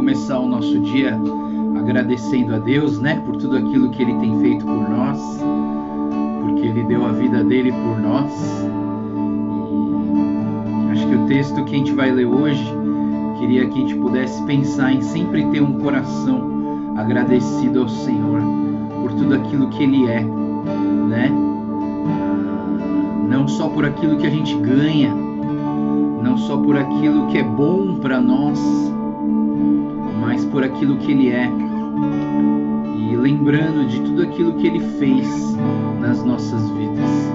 começar o nosso dia agradecendo a Deus, né, por tudo aquilo que Ele tem feito por nós, porque Ele deu a vida dele por nós. E acho que o texto que a gente vai ler hoje, queria que a gente pudesse pensar em sempre ter um coração agradecido ao Senhor por tudo aquilo que Ele é, né? Não só por aquilo que a gente ganha, não só por aquilo que é bom para nós, mas por aquilo que Ele é. E lembrando de tudo aquilo que Ele fez nas nossas vidas.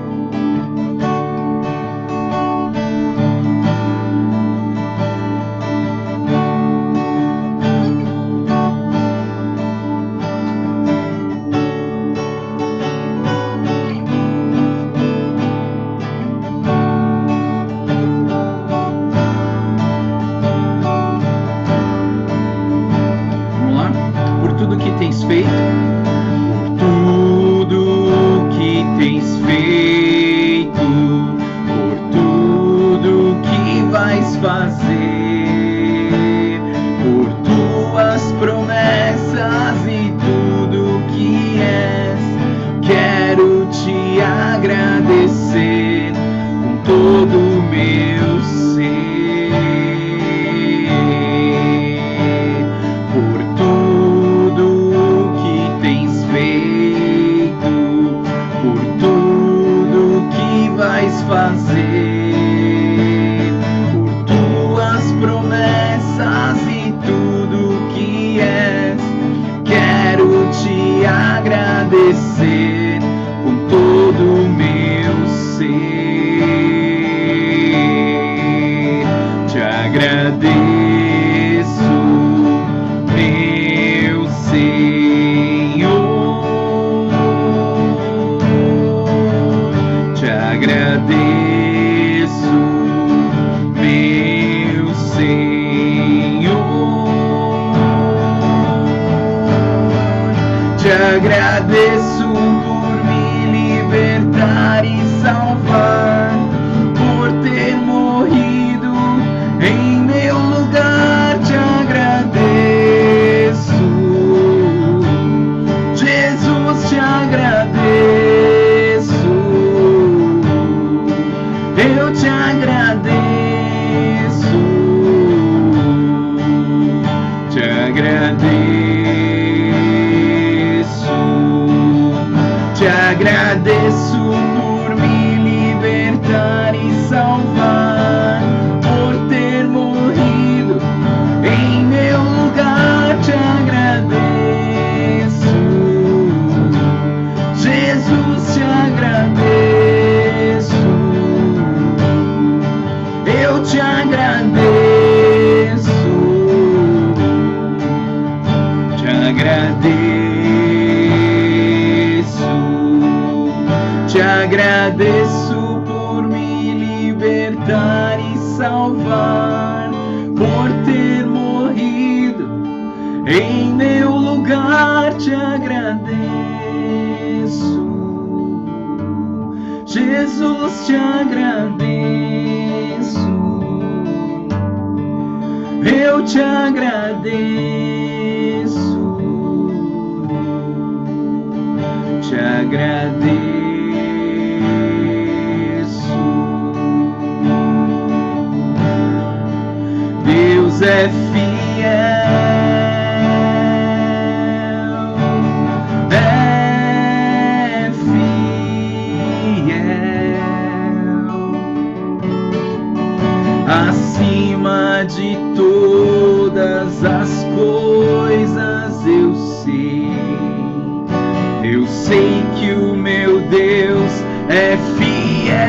Acima de todas as coisas eu sei que o meu Deus é fiel.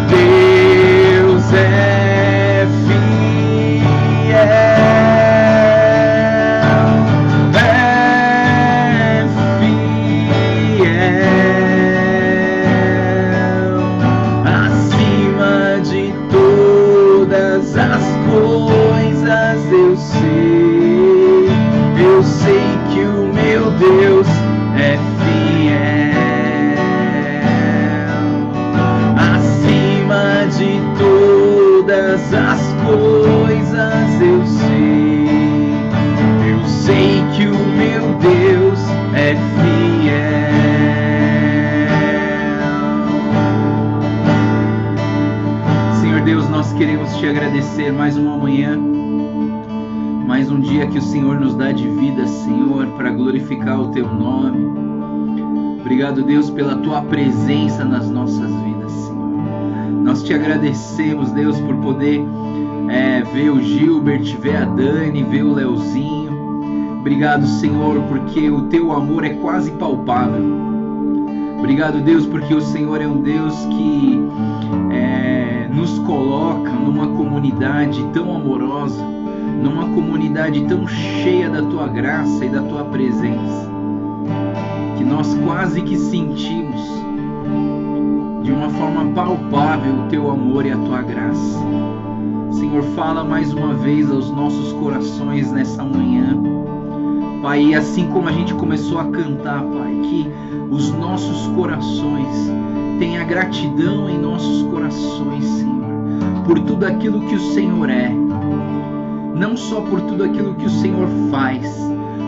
Deus é fiel. É fiel. Acima de todas as coisas eu sei que o meu Deus é fiel. Acima de todas todas as coisas eu sei que o meu Deus é fiel. Senhor Deus, nós queremos te agradecer mais uma manhã, mais um dia que o Senhor nos dá de vida, Senhor, para glorificar o teu nome. Obrigado, Deus, pela tua presença nas nossas vidas, Senhor. Nós te agradecemos, Deus, por poder ver o Gilbert, ver a Dani, ver o Leozinho. Obrigado, Senhor, porque o teu amor é quase palpável. Obrigado, Deus, porque o Senhor é um Deus que nos coloca numa comunidade tão amorosa, numa comunidade tão cheia da tua graça e da tua presença, que nós quase que sentimos de uma forma palpável o teu amor e a tua graça. Senhor, fala mais uma vez aos nossos corações nessa manhã, Pai, e assim como a gente começou a cantar, Pai, que os nossos corações tenham gratidão em nossos corações, Senhor, por tudo aquilo que o Senhor é, não só por tudo aquilo que o Senhor faz,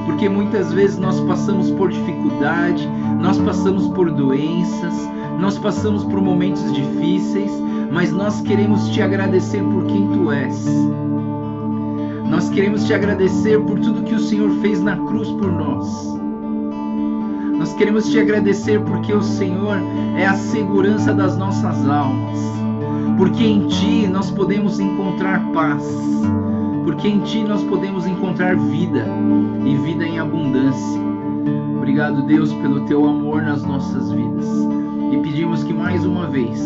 porque muitas vezes nós passamos por dificuldade, nós passamos por doenças, nós passamos por momentos difíceis, mas nós queremos te agradecer por quem tu és. Nós queremos te agradecer por tudo que o Senhor fez na cruz por nós. Nós queremos te agradecer porque o Senhor é a segurança das nossas almas, porque em ti nós podemos encontrar paz, porque em ti nós podemos encontrar vida e vida em abundância. Obrigado, Deus, pelo teu amor nas nossas vidas, e pedimos que mais uma vez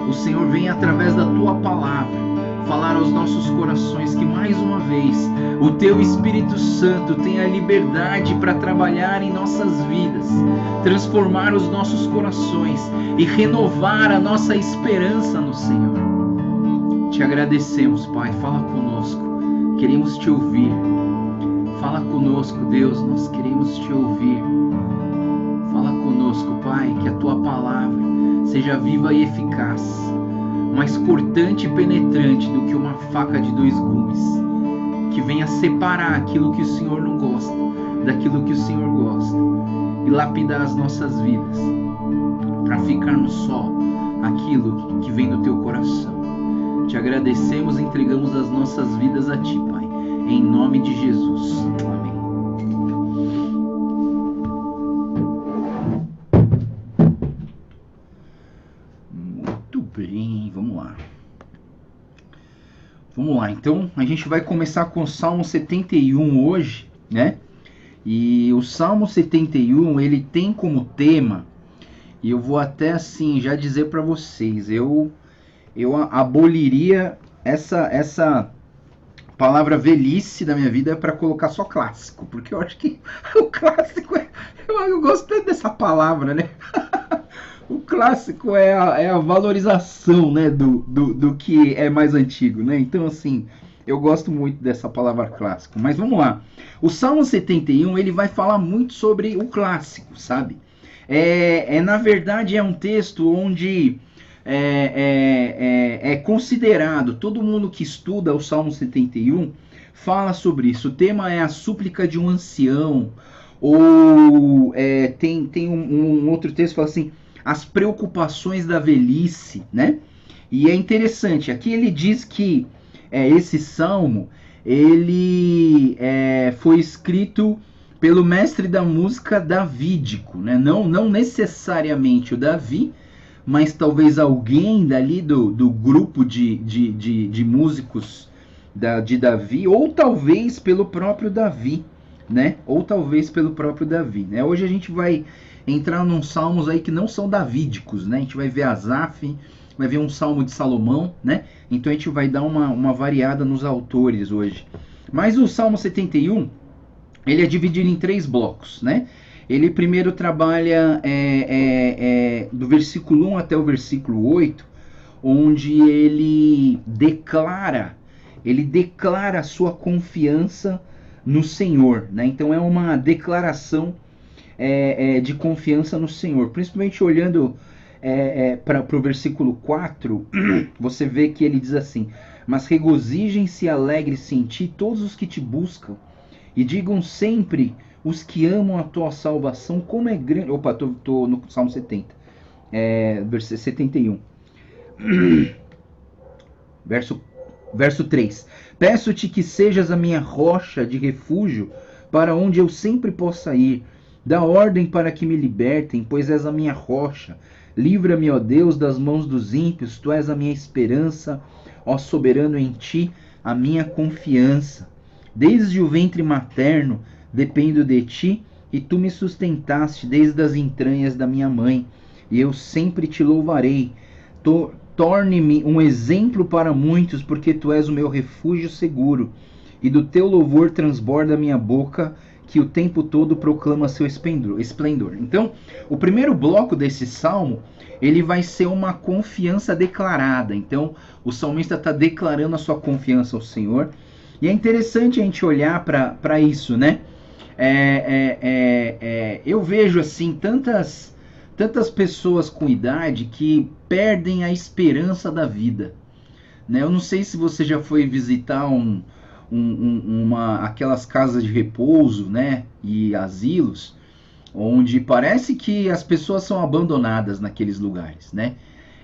o Senhor venha através da tua palavra falar aos nossos corações, que mais uma vez o teu Espírito Santo tenha liberdade para trabalhar em nossas vidas, transformar os nossos corações e renovar a nossa esperança no Senhor. Te agradecemos, Pai, fala conosco, queremos te ouvir. Fala conosco, Deus, nós queremos te ouvir. Fala conosco, Pai, que a tua palavra seja viva e eficaz, mais cortante e penetrante do que uma faca de 2 gumes, que venha separar aquilo que o Senhor não gosta daquilo que o Senhor gosta e lapidar as nossas vidas para ficarmos só aquilo que vem do teu coração. Te agradecemos e entregamos as nossas vidas a ti, Pai, em nome de Jesus. Amém. Bem, vamos lá, então a gente vai começar com o Salmo 71 hoje, né? E o Salmo 71, ele tem como tema, e eu vou até assim já dizer para vocês, eu aboliria essa palavra velhice da minha vida para colocar só clássico, porque eu acho que o clássico eu gostei dessa palavra, né? O clássico é a valorização, né, do que é mais antigo, né? Então, assim, eu gosto muito dessa palavra clássico. Mas vamos lá. O Salmo 71, ele vai falar muito sobre o clássico, sabe? Na verdade, é um texto onde é considerado, todo mundo que estuda o Salmo 71 fala sobre isso. O tema é a súplica de um ancião, ou tem um outro texto que fala assim, as preocupações da velhice, né? E é interessante, aqui ele diz que esse salmo, ele foi escrito pelo mestre da música davídico, né? Não necessariamente o Davi, mas talvez alguém dali do grupo de músicos de Davi, ou talvez pelo próprio Davi, né? Né? Hoje a gente vai entrar num salmos aí que não são davídicos, né? A gente vai ver Asaf, vai ver um salmo de Salomão, né? Então a gente vai dar uma variada nos autores hoje. Mas o Salmo 71, ele é dividido em 3 blocos, né? Ele primeiro trabalha do versículo 1 até o versículo 8, onde ele declara a sua confiança no Senhor, né? Então é uma declaração de confiança no Senhor, principalmente olhando para o versículo 4, você vê que ele diz assim: Mas regozijem-se e alegrem-se em ti todos os que te buscam, e digam sempre os que amam a tua salvação, como é grande... Opa, tô no Salmo 70, verso 71. Verso 3. Peço-te que sejas a minha rocha de refúgio, para onde eu sempre possa ir. Dá ordem para que me libertem, pois és a minha rocha. Livra-me, ó Deus, das mãos dos ímpios, tu és a minha esperança, ó soberano, em ti a minha confiança. Desde o ventre materno dependo de ti, e tu me sustentaste desde as entranhas da minha mãe, e eu sempre te louvarei. Torne-me um exemplo para muitos, porque tu és o meu refúgio seguro, e do teu louvor transborda a minha boca, que o tempo todo proclama seu esplendor. Então, o primeiro bloco desse salmo, ele vai ser uma confiança declarada. Então, o salmista está declarando a sua confiança ao Senhor. E é interessante a gente olhar para isso, né? Eu vejo assim tantas pessoas com idade que perdem a esperança da vida, né? Eu não sei se você já foi visitar aquelas casas de repouso, né, e asilos, onde parece que as pessoas são abandonadas naqueles lugares, né?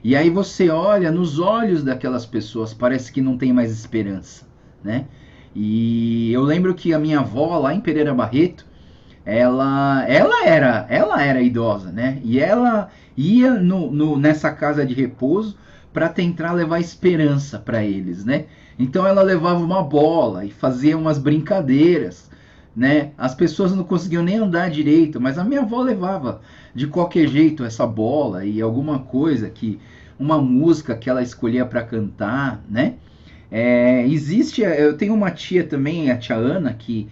E aí você olha nos olhos daquelas pessoas, parece que não tem mais esperança, né? E eu lembro que a minha avó lá em Pereira Barreto, ela era idosa, né? E ela ia nessa casa de repouso para tentar levar esperança para eles, né? Então ela levava uma bola e fazia umas brincadeiras, né? As pessoas não conseguiam nem andar direito, mas a minha avó levava de qualquer jeito essa bola e alguma coisa, uma música que ela escolhia para cantar, né? Eu tenho uma tia também, a tia Ana, que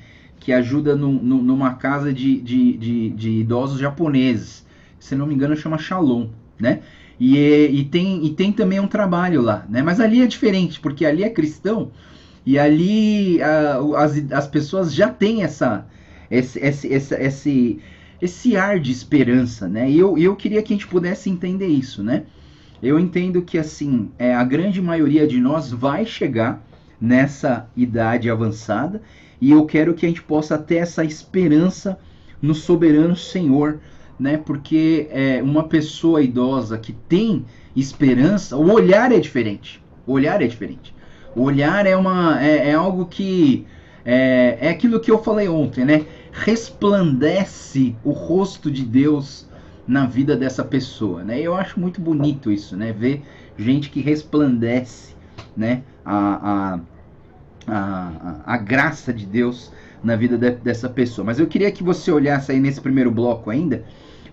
ajuda numa casa de idosos japoneses. Se não me engano, chama Shalom, né? E tem também um trabalho lá, né? Mas ali é diferente, porque ali é cristão e ali as pessoas já têm esse ar de esperança, né? E eu queria que a gente pudesse entender isso, né? Eu entendo que assim, a grande maioria de nós vai chegar nessa idade avançada, e eu quero que a gente possa ter essa esperança no soberano Senhor, né? Porque uma pessoa idosa que tem esperança, o olhar é diferente. O olhar é algo que é aquilo que eu falei ontem, né? Resplandece o rosto de Deus na vida dessa pessoa, né? Eu acho muito bonito isso, né? Ver gente que resplandece, né? A graça de Deus na vida dessa pessoa. Mas eu queria que você olhasse aí nesse primeiro bloco ainda,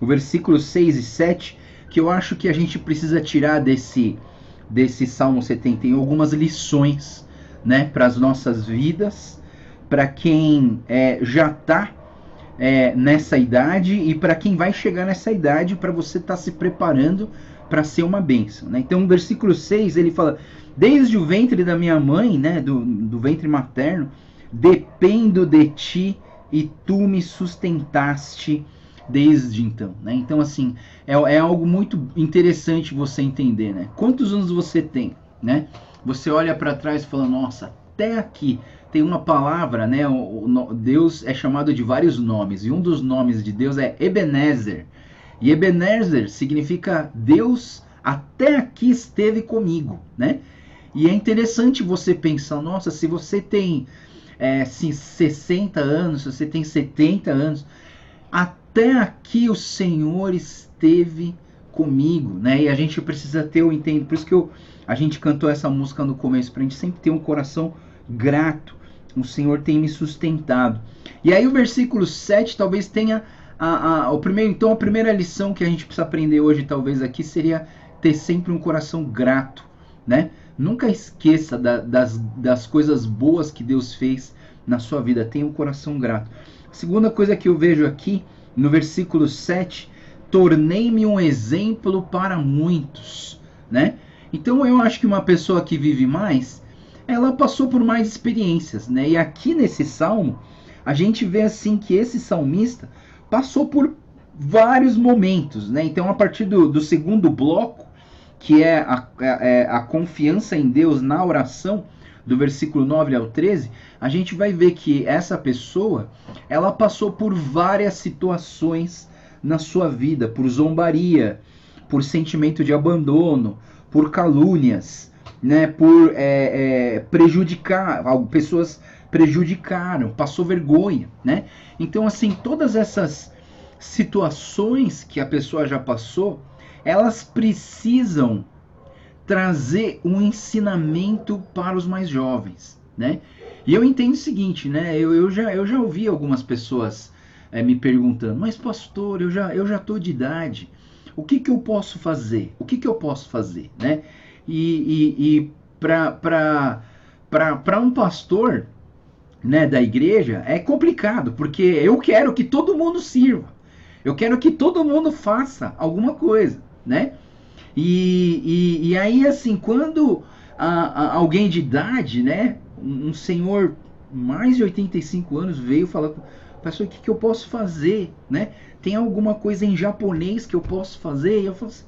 o versículo 6 e 7, que eu acho que a gente precisa tirar desse Salmo 71 algumas lições, né, para as nossas vidas, para quem já está nessa idade e para quem vai chegar nessa idade, para você estar se preparando para ser uma bênção, né? Então, no versículo 6, ele fala: desde o ventre da minha mãe, né, do ventre materno, dependo de ti e tu me sustentaste desde então, né? Então, assim, é algo muito interessante você entender, né? Quantos anos você tem, né? Você olha para trás e fala: nossa, até aqui tem uma palavra, né? Deus é chamado de vários nomes, e um dos nomes de Deus é Ebenezer. E Ebenezer significa Deus até aqui esteve comigo, né? E é interessante você pensar: nossa, se você tem 60 anos, se você tem 70 anos, até aqui o Senhor esteve comigo, né? E a gente precisa ter o entendimento. Por isso que a gente cantou essa música no começo, para a gente sempre ter um coração grato. O Senhor tem me sustentado. E aí o versículo 7 talvez tenha a primeira lição que a gente precisa aprender hoje, talvez aqui, seria ter sempre um coração grato, né? Nunca esqueça das coisas boas que Deus fez na sua vida. Tenha um coração grato. A segunda coisa que eu vejo aqui, no versículo 7, tornei-me um exemplo para muitos, né? Então eu acho que uma pessoa que vive mais, ela passou por mais experiências, né? E aqui nesse salmo, a gente vê assim que esse salmista passou por vários momentos, né? Então, a partir do segundo bloco, que é a confiança em Deus na oração, do versículo 9 ao 13, a gente vai ver que essa pessoa, ela passou por várias situações na sua vida, por zombaria, por sentimento de abandono, por calúnias, né, por prejudicar, pessoas prejudicaram, passou vergonha, né? Então, assim, todas essas situações que a pessoa já passou, elas precisam trazer um ensinamento para os mais jovens, né? E eu entendo o seguinte, né? Eu já ouvi algumas pessoas me perguntando, mas pastor, eu já tô de idade, o que eu posso fazer? O que eu posso fazer, né? E para um pastor, né, da igreja é complicado, porque eu quero que todo mundo sirva, eu quero que todo mundo faça alguma coisa, né? E aí, assim, quando alguém de idade, né, um senhor mais de 85 anos veio falar, pastor, o que eu posso fazer, né? Tem alguma coisa em japonês que eu posso fazer? E eu falo assim,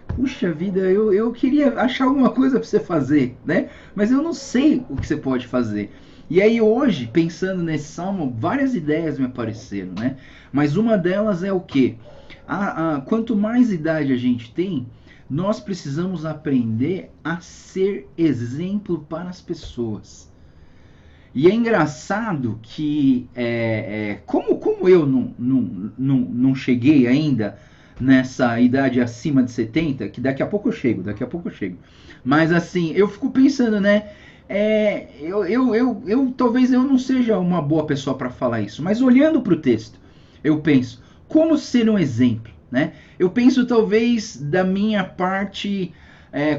puxa vida, eu queria achar alguma coisa para você fazer, né? Mas eu não sei o que você pode fazer. E aí hoje, pensando nesse salmo, várias ideias me apareceram, né? Mas uma delas é o quê? Quanto mais idade a gente tem, nós precisamos aprender a ser exemplo para as pessoas. E é engraçado que, como eu não cheguei ainda nessa idade acima de 70, que daqui a pouco eu chego. Mas assim, eu fico pensando, né? Talvez eu não seja uma boa pessoa para falar isso, mas olhando para o texto, eu penso, como ser um exemplo, né? Eu penso talvez da minha parte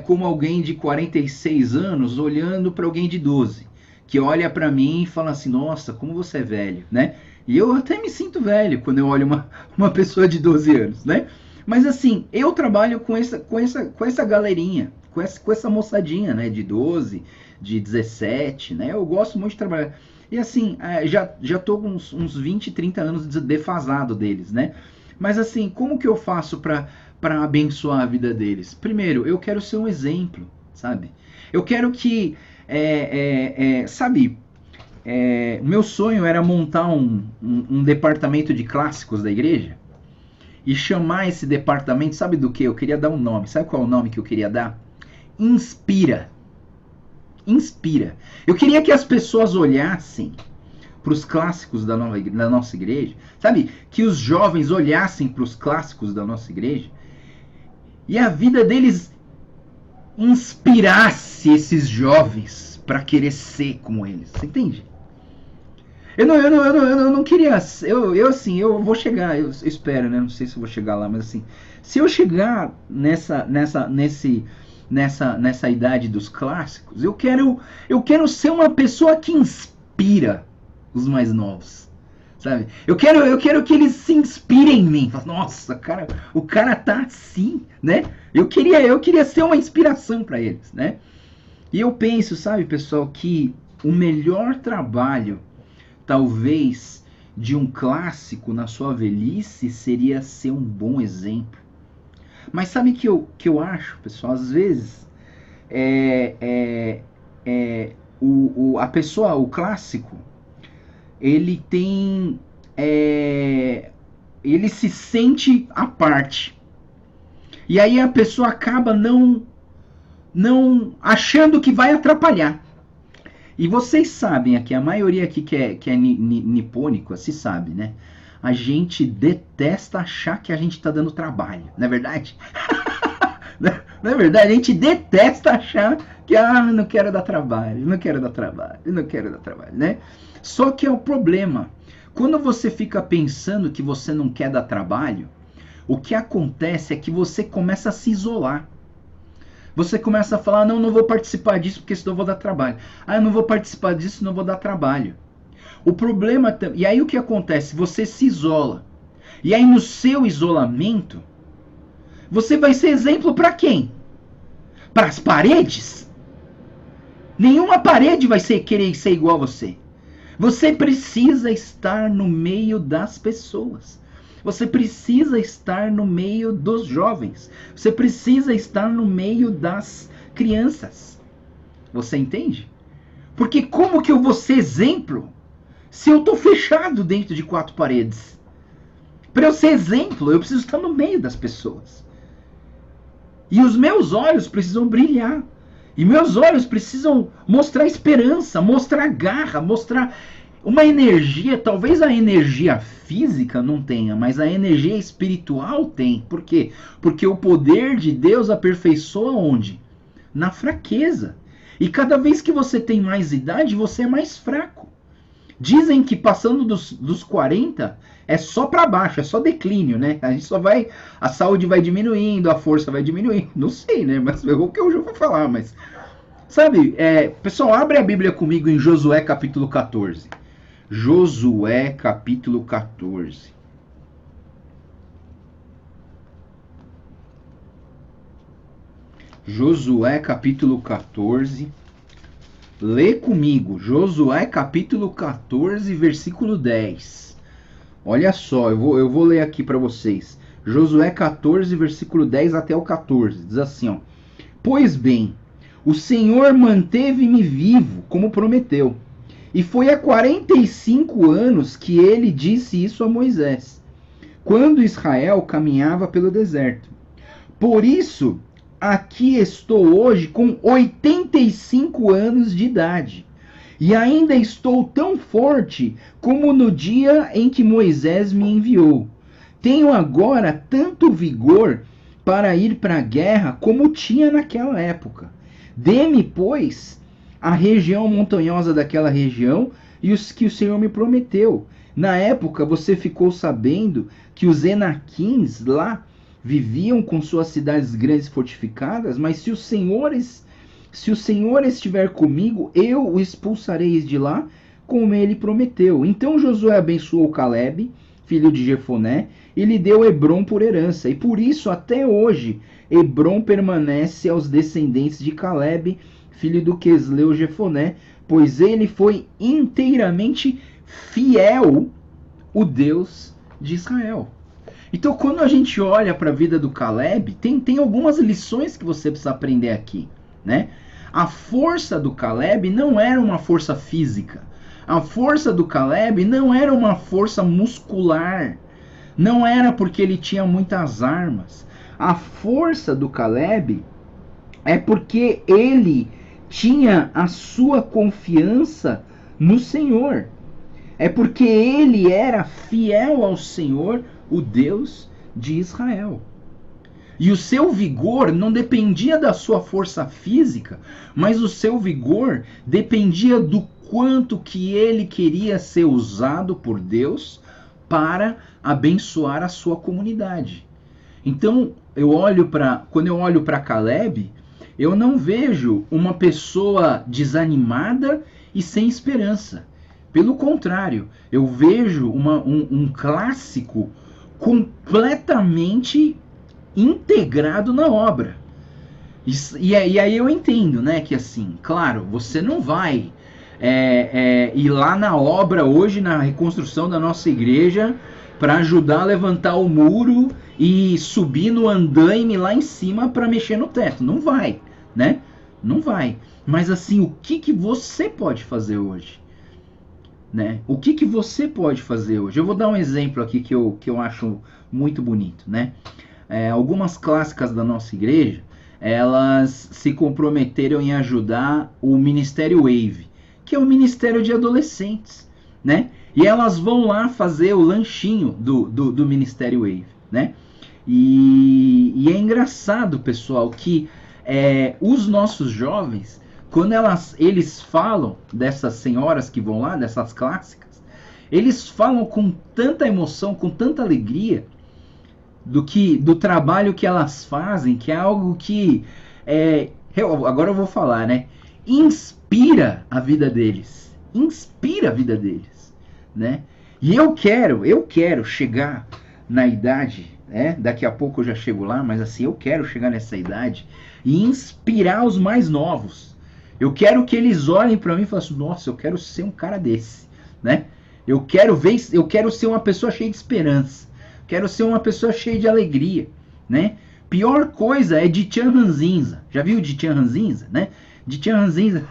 como alguém de 46 anos olhando para alguém de 12, que olha para mim e fala assim, nossa, como você é velho, né? E eu até me sinto velho quando eu olho uma pessoa de 12 anos, né? Mas assim, eu trabalho com essa galerinha, com essa moçadinha, né, de 12, de 17, né? Eu gosto muito de trabalhar. E assim, já tô com uns 20, 30 anos defasado deles, né? Mas assim, como que eu faço para abençoar a vida deles? Primeiro, eu quero ser um exemplo, sabe? Eu quero que, sabe, meu sonho era montar um departamento de clássicos da igreja e chamar esse departamento, sabe do que? Eu queria dar um nome. Sabe qual é o nome que eu queria dar? Inspira. Inspira. Eu queria que as pessoas olhassem para os clássicos da nossa igreja, sabe? Que os jovens olhassem para os clássicos da nossa igreja e a vida deles inspirasse esses jovens para querer ser como eles. Você entende? Eu não queria. Eu vou chegar, eu espero, né? Não sei se eu vou chegar lá, mas assim, se eu chegar nessa idade dos clássicos, eu quero ser uma pessoa que inspira os mais novos, sabe? Eu quero que eles se inspirem em mim. Nossa, o cara tá assim, né? Eu queria ser uma inspiração para eles, né? E eu penso, sabe, pessoal, que o melhor trabalho, talvez, de um clássico na sua velhice seria ser um bom exemplo. Mas sabe o que eu acho, pessoal? Às vezes, a pessoa, o clássico, ele tem... ele se sente à parte. E aí a pessoa acaba não achando que vai atrapalhar. E vocês sabem aqui, a maioria aqui que é nipônico, se sabe, né? A gente detesta achar que a gente está dando trabalho, não é verdade? Não é verdade? A gente detesta achar que não quero dar trabalho, né? Só que é o problema. Quando você fica pensando que você não quer dar trabalho, o que acontece é que você começa a se isolar. Você começa a falar, não vou participar disso porque senão eu vou dar trabalho. Eu não vou participar disso senão eu vou dar trabalho. O problema... E aí o que acontece? Você se isola. E aí no seu isolamento, você vai ser exemplo para quem? Para as paredes? Nenhuma parede vai querer ser igual a você. Você precisa estar no meio das pessoas. Você precisa estar no meio dos jovens. Você precisa estar no meio das crianças. Você entende? Porque como que eu vou ser exemplo se eu estou fechado dentro de 4 paredes? Para eu ser exemplo, eu preciso estar no meio das pessoas. E os meus olhos precisam brilhar. E meus olhos precisam mostrar esperança, mostrar garra, mostrar uma energia. Talvez a energia física não tenha, mas a energia espiritual tem. Por quê? Porque o poder de Deus aperfeiçoa onde? Na fraqueza. E cada vez que você tem mais idade, você é mais fraco. Dizem que passando dos 40 é só para baixo, é só declínio, né? A gente só vai, a saúde vai diminuindo, a força vai diminuindo. Não sei, né? Mas é o que eu já vou falar, mas sabe, pessoal, abre a Bíblia comigo em Josué capítulo 14. Josué capítulo 14. Josué capítulo 14. Lê comigo, Josué capítulo 14, versículo 10. Olha só, eu vou ler aqui para vocês. Josué 14, versículo 10 até o 14. Diz assim, ó: Pois bem, o Senhor manteve-me vivo, como prometeu. E foi há 45 anos que ele disse isso a Moisés, quando Israel caminhava pelo deserto. Por isso, aqui estou hoje com 85 anos de idade. E ainda estou tão forte como no dia em que Moisés me enviou. Tenho agora tanto vigor para ir para a guerra como tinha naquela época. Dê-me, pois, a região montanhosa daquela região e os que o Senhor me prometeu. Na época você ficou sabendo que os Enaquins lá viviam com suas cidades grandes fortificadas, mas se o Senhor estiver comigo, eu o expulsarei de lá, como ele prometeu. Então Josué abençoou Calebe, filho de Jefoné, e lhe deu Hebrom por herança. E por isso, até hoje, Hebrom permanece aos descendentes de Calebe, filho do Quesleu Jefoné, pois ele foi inteiramente fiel ao Deus de Israel. Então, quando a gente olha para a vida do Calebe, tem algumas lições que você precisa aprender aqui, né? A força do Calebe não era uma força física. A força do Calebe não era uma força muscular. Não era porque ele tinha muitas armas. A força do Calebe é porque ele tinha a sua confiança no Senhor. É porque ele era fiel ao Senhor, o Deus de Israel. E o seu vigor não dependia da sua força física, mas o seu vigor dependia do quanto que ele queria ser usado por Deus para abençoar a sua comunidade. Então, quando eu olho para Calebe, eu não vejo uma pessoa desanimada e sem esperança. Pelo contrário, eu vejo um clássico completamente integrado na obra. E aí eu entendo, né, que assim, claro, você não vai ir lá na obra hoje, na reconstrução da nossa igreja, para ajudar a levantar o muro e subir no andaime lá em cima para mexer no teto. Não vai, né? Não vai. Mas assim, o que você pode fazer hoje? Né? O que você pode fazer hoje? Eu vou dar um exemplo aqui que eu acho muito bonito, né? Algumas clássicas da nossa igreja, elas se comprometeram em ajudar o Ministério Wave, que é um ministério de adolescentes, né? E elas vão lá fazer o lanchinho do Ministério Wave, né? E é engraçado, pessoal, que os nossos jovens, quando eles falam dessas senhoras que vão lá, dessas clássicas, eles falam com tanta emoção, com tanta alegria do trabalho que elas fazem, que é algo que, agora eu vou falar, né? Inspira a vida deles. Inspira a vida deles, né? E eu quero chegar na idade, daqui a pouco eu já chego lá, mas assim, eu quero chegar nessa idade e inspirar os mais novos. Eu quero que eles olhem para mim e falem assim, nossa, eu quero ser um cara desse, né? Eu quero ser uma pessoa cheia de esperança. Quero ser uma pessoa cheia de alegria, né? Pior coisa é Dichan Ranzinza. Já viu Dichan Ranzinza, né? Dichan Ranzinza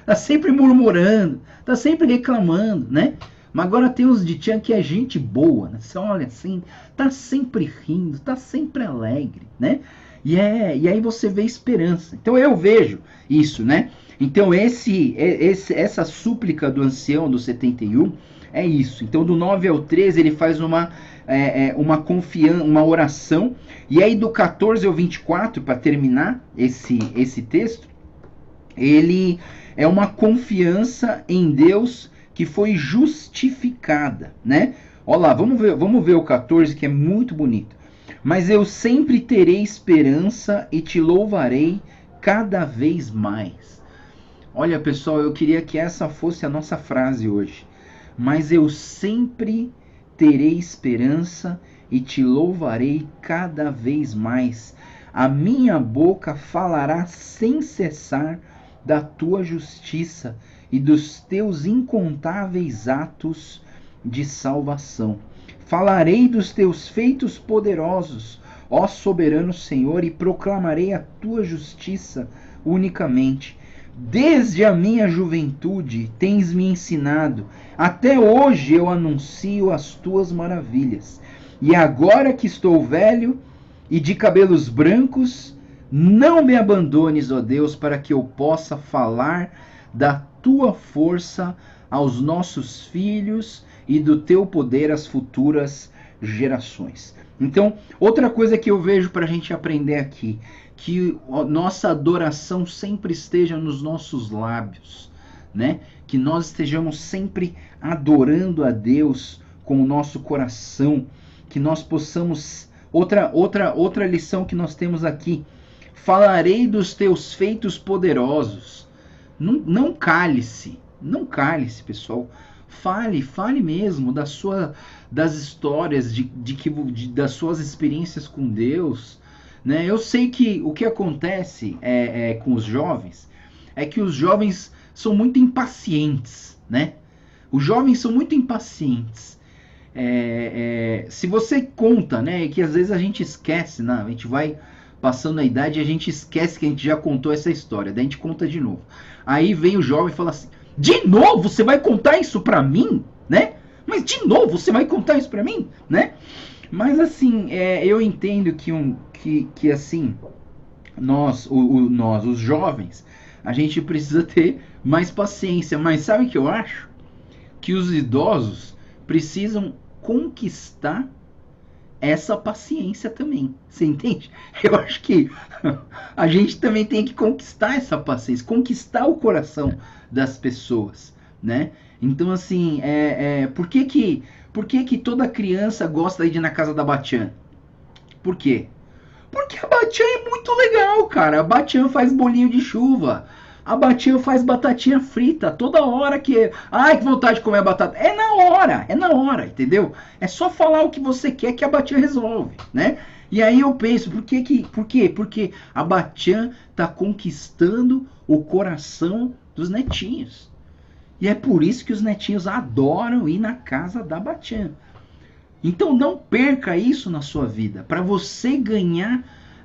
tá sempre murmurando, tá sempre reclamando, né? Mas agora tem os Dichan que é gente boa, né? Você olha assim, tá sempre rindo, tá sempre alegre, né? E aí você vê esperança. Então eu vejo isso, né? Então essa súplica do ancião do 71 é isso. Então do 9 ao 13 ele faz uma confiança, uma oração. E aí do 14 ao 24, para terminar esse texto, ele é uma confiança em Deus que foi justificada, né? Olha lá, vamos ver o 14, que é muito bonito. Mas eu sempre terei esperança e te louvarei cada vez mais. Olha, pessoal, eu queria que essa fosse a nossa frase hoje. Mas eu sempre terei esperança e te louvarei cada vez mais. A minha boca falará sem cessar da tua justiça e dos teus incontáveis atos de salvação. Falarei dos teus feitos poderosos, ó soberano Senhor, e proclamarei a tua justiça unicamente. Desde a minha juventude tens me ensinado, até hoje eu anuncio as tuas maravilhas. E agora que estou velho e de cabelos brancos, não me abandones, ó Deus, para que eu possa falar da tua força aos nossos filhos e do teu poder às futuras gerações. Então, outra coisa que eu vejo para a gente aprender aqui, que nossa adoração sempre esteja nos nossos lábios, né? Que nós estejamos sempre adorando a Deus com o nosso coração, que nós possamos... Outra lição que nós temos aqui, falarei dos teus feitos poderosos. Não cale-se, pessoal. Fale mesmo das histórias, das suas experiências com Deus, né? Eu sei que o que acontece com os jovens é que os jovens são muito impacientes, né? Os jovens são muito impacientes. Se você conta, né, que às vezes a gente esquece, né? A gente vai passando a idade e a gente esquece que a gente já contou essa história, daí a gente conta de novo. Aí vem o jovem e fala assim: de novo você vai contar isso pra mim, né? Mas de novo você vai contar isso pra mim, né? Mas assim, eu entendo que assim, nós, os jovens, a gente precisa ter mais paciência. Mas sabe o que eu acho? Que os idosos precisam conquistar essa paciência também. Você entende? Eu acho que a gente também tem que conquistar essa paciência, conquistar o coração das pessoas, né? Então, assim, por que toda criança gosta de ir na casa da Batian? Por quê? Porque a Batian é muito legal, cara. A Batian faz bolinho de chuva. A Batian faz batatinha frita toda hora que... Ai, que vontade de comer batata. É na hora, entendeu? É só falar o que você quer que a Batian resolve, né? E aí eu penso, por quê? Porque a Batian tá conquistando o coração dos netinhos. E é por isso que os netinhos adoram ir na casa da Batian. Então não perca isso na sua vida. Para você ganhar,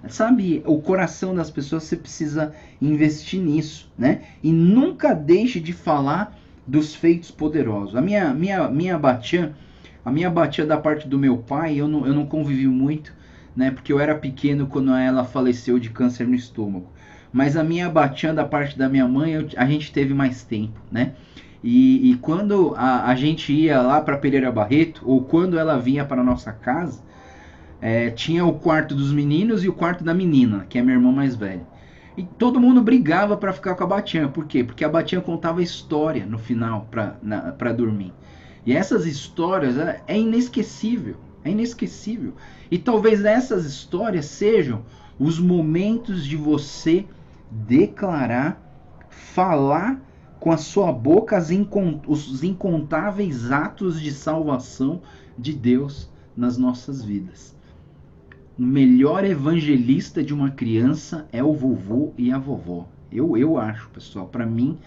sabe, o coração das pessoas, você precisa investir nisso, né? E nunca deixe de falar dos feitos poderosos. A minha Batian da parte do meu pai, eu não convivi muito, né? Porque eu era pequeno quando ela faleceu de câncer no estômago. Mas a minha Batian da parte da minha mãe, a gente teve mais tempo, né? E quando a gente ia lá para Pereira Barreto, ou quando ela vinha para nossa casa, tinha o quarto dos meninos e o quarto da menina, que é minha irmã mais velha. E todo mundo brigava para ficar com a Batian. Por quê? Porque a Batian contava história no final para dormir. E essas histórias é inesquecível. É inesquecível. E talvez essas histórias sejam os momentos de você declarar, falar com a sua boca os incontáveis atos de salvação de Deus nas nossas vidas. O melhor evangelista de uma criança é o vovô e a vovó. Eu acho, pessoal, para mim,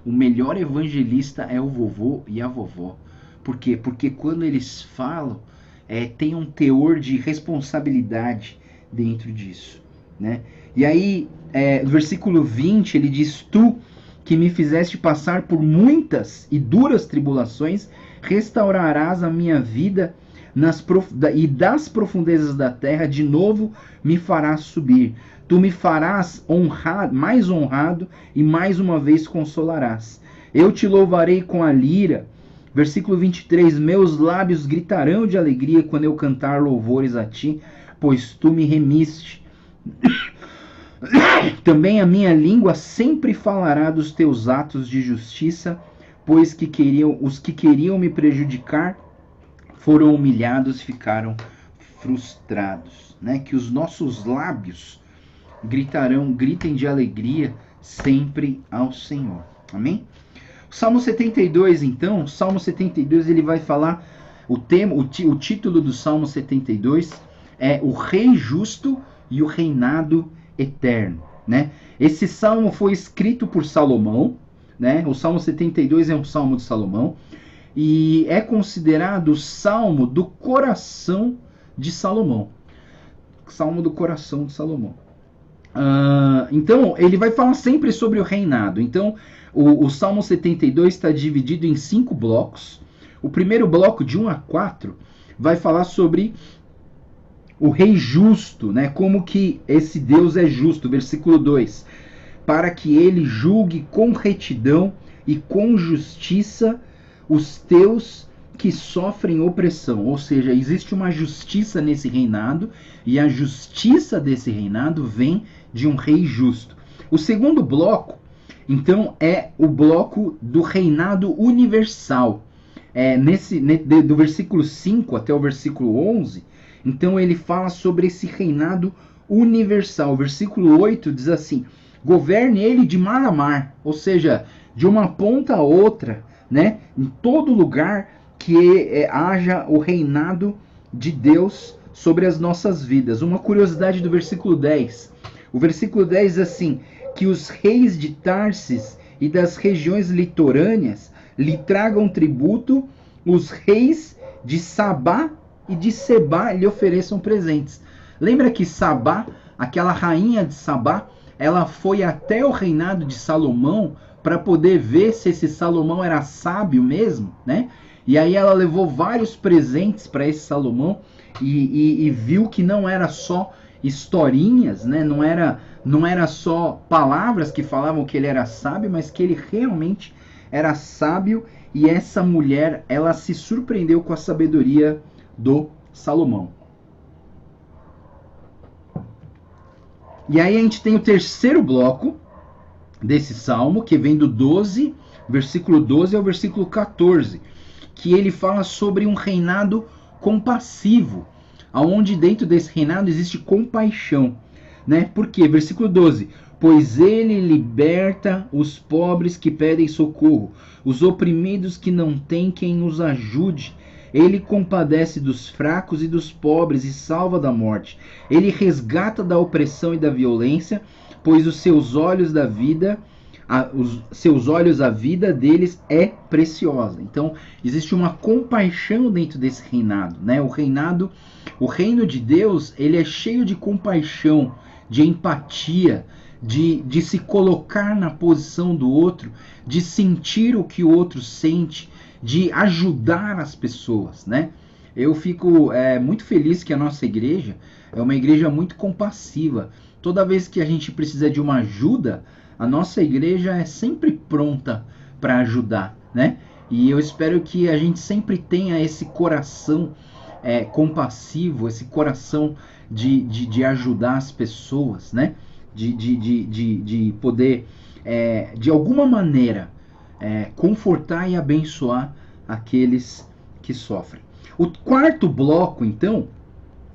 o melhor evangelista é o vovô e a vovó. Por quê? Porque quando eles falam, tem um teor de responsabilidade dentro disso, né? E aí, no versículo 20, ele diz: tu que me fizeste passar por muitas e duras tribulações, restaurarás a minha vida e das profundezas da terra de novo me farás subir. Tu me farás mais honrado e mais uma vez consolarás. Eu te louvarei com a lira. Versículo 23, meus lábios gritarão de alegria quando eu cantar louvores a ti, pois tu me remiste. Também a minha língua sempre falará dos teus atos de justiça, pois os que queriam me prejudicar foram humilhados, ficaram frustrados. Né? Que os nossos lábios gritem de alegria sempre ao Senhor. Amém? O Salmo 72, então, o Salmo 72, ele vai falar, o título do Salmo 72 é o Rei Justo e o Reinado Eterno, né? Esse salmo foi escrito por Salomão, né? O Salmo 72 é um salmo de Salomão e é considerado o salmo do coração de Salomão. Salmo do coração de Salomão. Então, ele vai falar sempre sobre o reinado. Então, o Salmo 72 está dividido em 5 blocos. O primeiro bloco, de 1 a 4, vai falar sobre o rei justo, né? Como que esse Deus é justo. Versículo 2. Para que ele julgue com retidão e com justiça os teus que sofrem opressão. Ou seja, existe uma justiça nesse reinado, e a justiça desse reinado vem de um rei justo. O segundo bloco, então, é o bloco do reinado universal. Do versículo 5 até o versículo 11, então ele fala sobre esse reinado universal. O versículo 8 diz assim: governe ele de mar a mar, ou seja, de uma ponta a outra, né? Em todo lugar que haja o reinado de Deus sobre as nossas vidas. Uma curiosidade do versículo 10. O versículo 10 diz assim: que os reis de Tarsis e das regiões litorâneas lhe tragam tributo, os reis de Sabá e de Sebá lhe ofereçam presentes. Lembra que Sabá, aquela rainha de Sabá, ela foi até o reinado de Salomão para poder ver se esse Salomão era sábio mesmo, né? E aí ela levou vários presentes para esse Salomão e viu que não era só historinhas, né? Não era só palavras que falavam que ele era sábio, mas que ele realmente era sábio. E essa mulher, ela se surpreendeu com a sabedoria do Salomão. E aí a gente tem o terceiro bloco desse salmo, que vem do 12, versículo 12 ao versículo 14, que ele fala sobre um reinado compassivo, aonde dentro desse reinado existe compaixão, né? Por quê? Versículo 12: pois ele liberta os pobres que pedem socorro, os oprimidos que não têm quem os ajude. Ele compadece dos fracos e dos pobres e salva da morte. Ele resgata da opressão e da violência, pois os seus olhos a vida deles é preciosa. Então, existe uma compaixão dentro desse reinado, né? O reino de Deus, ele é cheio de compaixão, de empatia, de se colocar na posição do outro, de sentir o que o outro sente, de ajudar as pessoas, né? Eu fico muito feliz que a nossa igreja é uma igreja muito compassiva. Toda vez que a gente precisa de uma ajuda, a nossa igreja é sempre pronta para ajudar, né? E eu espero que a gente sempre tenha esse coração compassivo, esse coração de ajudar as pessoas, né? De poder, de alguma maneira, confortar e abençoar aqueles que sofrem. O quarto bloco, então,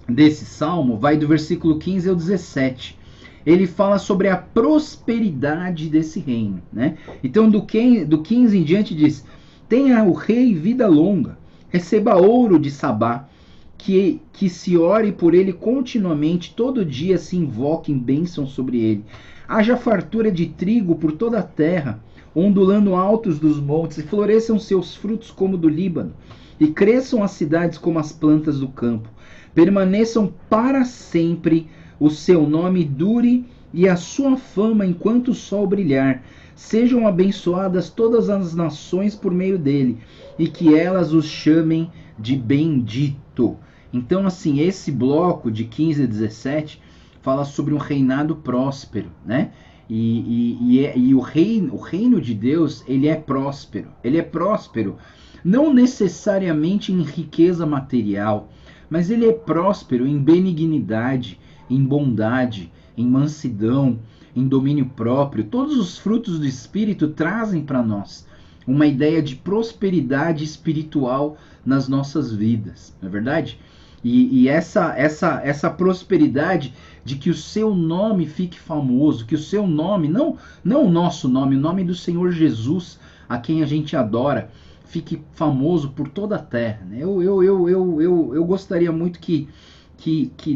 desse salmo vai do versículo 15 ao 17. Ele fala sobre a prosperidade desse reino, né? Então, do 15 em diante diz: tenha o rei vida longa, receba ouro de Sabá, que se ore por ele continuamente, todo dia se invoque em bênção sobre ele. Haja fartura de trigo por toda a terra, ondulando altos dos montes, e floresçam seus frutos como do Líbano, e cresçam as cidades como as plantas do campo. Permaneçam para sempre, o seu nome dure e a sua fama enquanto o sol brilhar. Sejam abençoadas todas as nações por meio dele, e que elas os chamem de bendito. Então, assim, esse bloco de 15 a 17 fala sobre um reinado próspero, né? E o reino de Deus, ele é próspero. Ele é próspero não necessariamente em riqueza material, mas ele é próspero em benignidade, em bondade, em mansidão, em domínio próprio. Todos os frutos do Espírito trazem para nós uma ideia de prosperidade espiritual nas nossas vidas, não é verdade? E essa prosperidade de que o seu nome fique famoso, que o seu nome, não o nosso nome, o nome do Senhor Jesus, a quem a gente adora, fique famoso por toda a terra, né? Eu gostaria muito que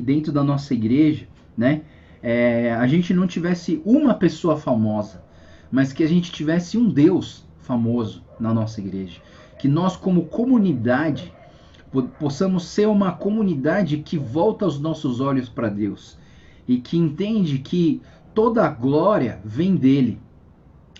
dentro da nossa igreja, né, a gente não tivesse uma pessoa famosa, mas que a gente tivesse um Deus famoso na nossa igreja. Que nós, como comunidade, possamos ser uma comunidade que volta os nossos olhos para Deus e que entende que toda a glória vem dele.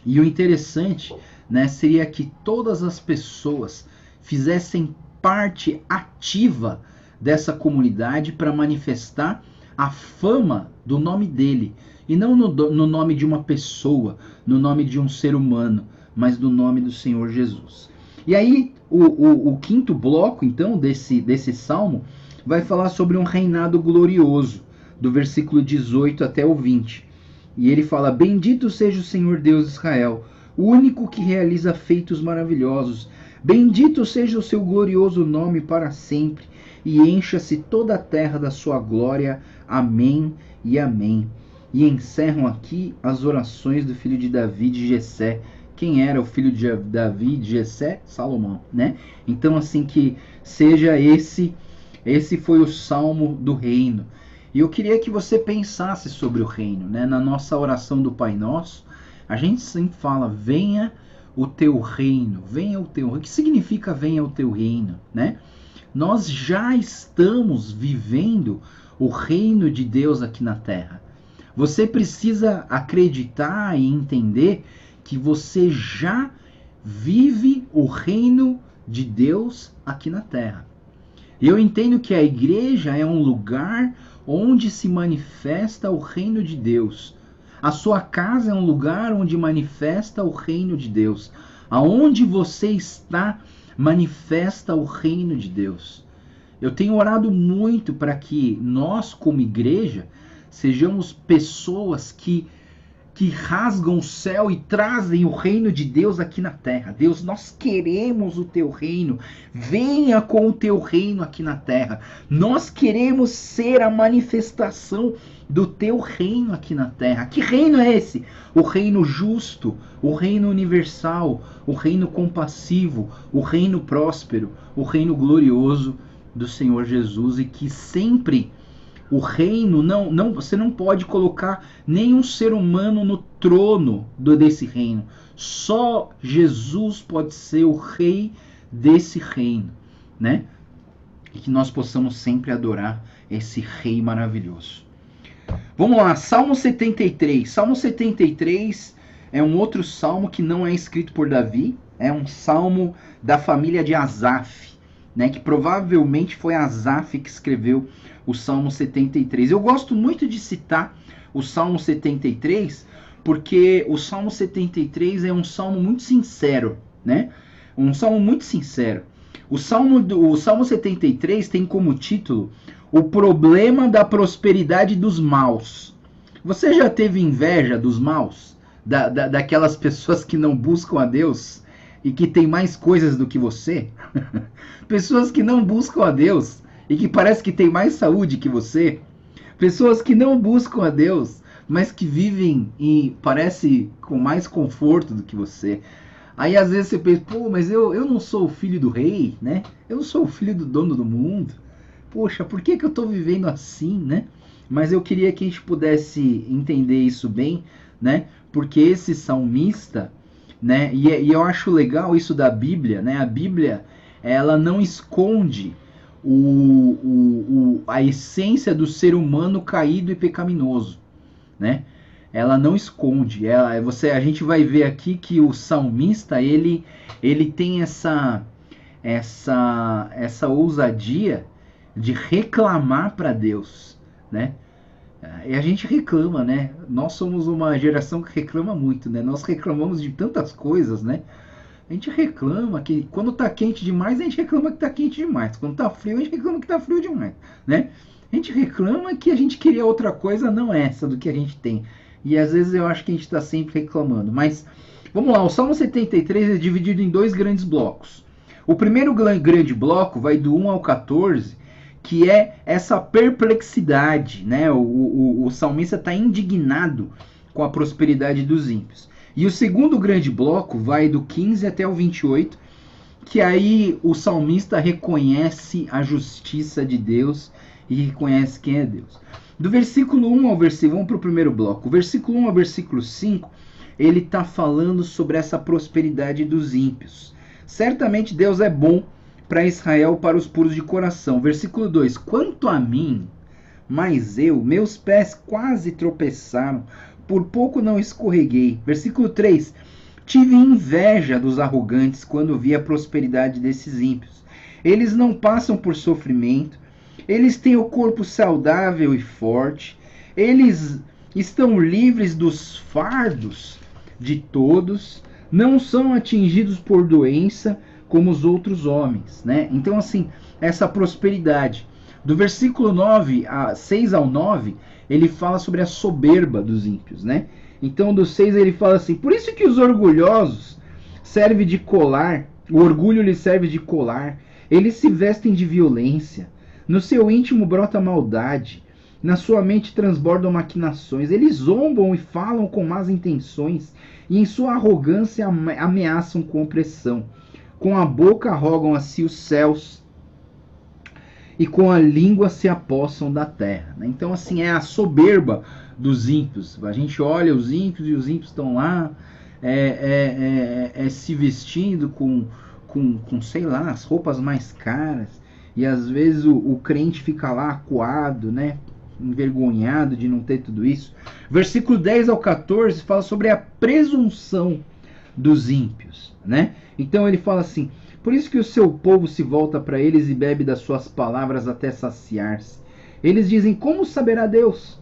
E o interessante, né, seria que todas as pessoas fizessem parte ativa dessa comunidade para manifestar a fama do nome dele, e não no nome de uma pessoa, no nome de um ser humano, mas do nome do Senhor Jesus. E aí o quinto bloco, então, desse salmo, vai falar sobre um reinado glorioso, do versículo 18 até o 20. E ele fala: bendito seja o Senhor Deus de Israel, o único que realiza feitos maravilhosos. Bendito seja o seu glorioso nome para sempre, e encha-se toda a terra da sua glória. Amém e amém. E encerram aqui as orações do filho de Davi, de Jessé. Quem era o filho de Davi, de Jessé? Salomão, né? Então, assim, que seja esse foi o salmo do reino. E eu queria que você pensasse sobre o reino, né? Na nossa oração do Pai Nosso, a gente sempre fala: venha o teu reino, venha o teu reino. O que significa venha o teu reino, né? Nós já estamos vivendo o reino de Deus aqui na terra. Você precisa acreditar e entender que você já vive o reino de Deus aqui na terra. Eu entendo que a igreja é um lugar onde se manifesta o reino de Deus. A sua casa é um lugar onde manifesta o reino de Deus. Aonde você está, manifesta o reino de Deus. Eu tenho orado muito para que nós, como igreja, sejamos pessoas que rasgam o céu e trazem o reino de Deus aqui na terra. Deus, nós queremos o teu reino. Venha com o teu reino aqui na terra. Nós queremos ser a manifestação do teu reino aqui na terra. Que reino é esse? O reino justo, o reino universal, o reino compassivo, o reino próspero, o reino glorioso do Senhor Jesus. E que sempre o reino, você não pode colocar nenhum ser humano no trono desse reino. Só Jesus pode ser o rei desse reino, né? E que nós possamos sempre adorar esse rei maravilhoso. Vamos lá, Salmo 73. Salmo 73 é um outro salmo que não é escrito por Davi. É um salmo da família de Asaf, né? Que provavelmente foi Asaf que escreveu o Salmo 73. Eu gosto muito de citar o Salmo 73, porque o Salmo 73 é um salmo muito sincero, né? Um salmo muito sincero. O Salmo 73 tem como título o problema da prosperidade dos maus. Você já teve inveja dos maus? Daquelas pessoas que não buscam a Deus e que tem mais coisas do que você? Pessoas que não buscam a Deus e que parece que tem mais saúde que você. Pessoas que não buscam a Deus, mas que vivem e parece com mais conforto do que você. Aí às vezes você pensa: pô, mas eu não sou o filho do rei, né? Eu não sou o filho do dono do mundo. Poxa, por que eu estou vivendo assim, né? Mas eu queria que a gente pudesse entender isso bem, né? Porque esse salmista, né? E eu acho legal isso da Bíblia, né? A Bíblia, ela não esconde a essência do ser humano caído e pecaminoso, né? Ela não esconde. A gente vai ver aqui que o salmista, ele tem essa ousadia de reclamar para Deus, né? E a gente reclama, né? Nós somos uma geração que reclama muito, né? Nós reclamamos de tantas coisas, né? A gente reclama que quando tá quente demais, a gente reclama que tá quente demais. Quando tá frio, a gente reclama que tá frio demais, né? A gente reclama que a gente queria outra coisa, não essa do que a gente tem. E às vezes eu acho que a gente está sempre reclamando. Mas vamos lá, o Salmo 73 é dividido em 2 grandes blocos. O primeiro grande bloco vai do 1 ao 14, que é essa perplexidade, né? O salmista está indignado com a prosperidade dos ímpios. E o segundo grande bloco vai do 15 até o 28, que aí o salmista reconhece a justiça de Deus e reconhece quem é Deus. Do versículo 1 ao versículo, vamos para o primeiro bloco. O versículo 1 ao versículo 5, ele está falando sobre essa prosperidade dos ímpios. Certamente Deus é bom para Israel, para os puros de coração. Versículo 2, quanto a mim, mas meus pés quase tropeçaram, por pouco não escorreguei. Versículo 3, tive inveja dos arrogantes quando vi a prosperidade desses ímpios. Eles não passam por sofrimento, eles têm o corpo saudável e forte, eles estão livres dos fardos de todos, não são atingidos por doença como os outros homens, né? Então, assim, essa prosperidade. Do versículo 6 ao 9, ele fala sobre a soberba dos ímpios, né? Então, do 6 ele fala assim, por isso que os orgulhosos servem de colar, o orgulho lhes serve de colar, eles se vestem de violência, no seu íntimo brota maldade, na sua mente transbordam maquinações, eles zombam e falam com más intenções, e em sua arrogância ameaçam com opressão. Com a boca arrogam a si os céus, e com a língua se apossam da terra. Então, assim, é a soberba dos ímpios. A gente olha os ímpios e os ímpios estão lá se vestindo com, sei lá, as roupas mais caras. E às vezes o crente fica lá acuado, né? Envergonhado de não ter tudo isso. Versículo 10 ao 14 fala sobre a presunção dos ímpios, né? Então ele fala assim, por isso que o seu povo se volta para eles e bebe das suas palavras até saciar-se. Eles dizem, como saberá Deus?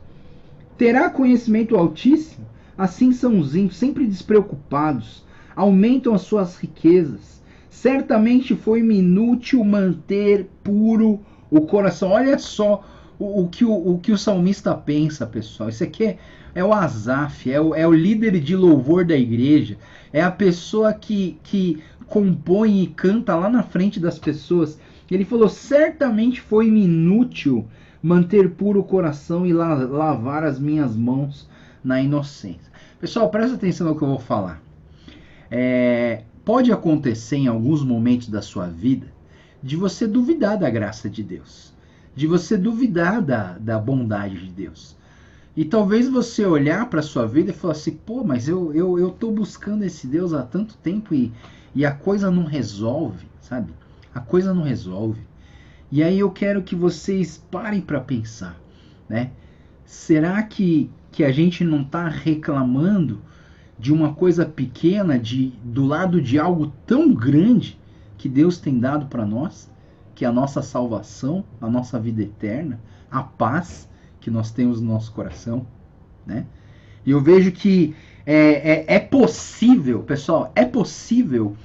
Terá conhecimento Altíssimo? Assim são os ímpios, sempre despreocupados, aumentam as suas riquezas. Certamente foi-me inútil manter puro o coração. Olha só o que o salmista pensa, pessoal. Isso aqui é o Asaf, é o líder de louvor da igreja. É a pessoa que compõe e canta lá na frente das pessoas. Ele falou, certamente foi-me inútil manter puro o coração e lavar as minhas mãos na inocência. Pessoal, presta atenção no que eu vou falar. Pode acontecer em alguns momentos da sua vida de você duvidar da graça de Deus, de você duvidar da bondade de Deus. E talvez você olhar para a sua vida e falar assim, pô, mas eu estou buscando esse Deus há tanto tempo e a coisa não resolve, sabe? A coisa não resolve. E aí eu quero que vocês parem para pensar, né? Será que a gente não está reclamando de uma coisa pequena, do lado de algo tão grande que Deus tem dado para nós, que é a nossa salvação, a nossa vida eterna, a paz que nós temos no nosso coração, né? E eu vejo que é possível, pessoal, é possível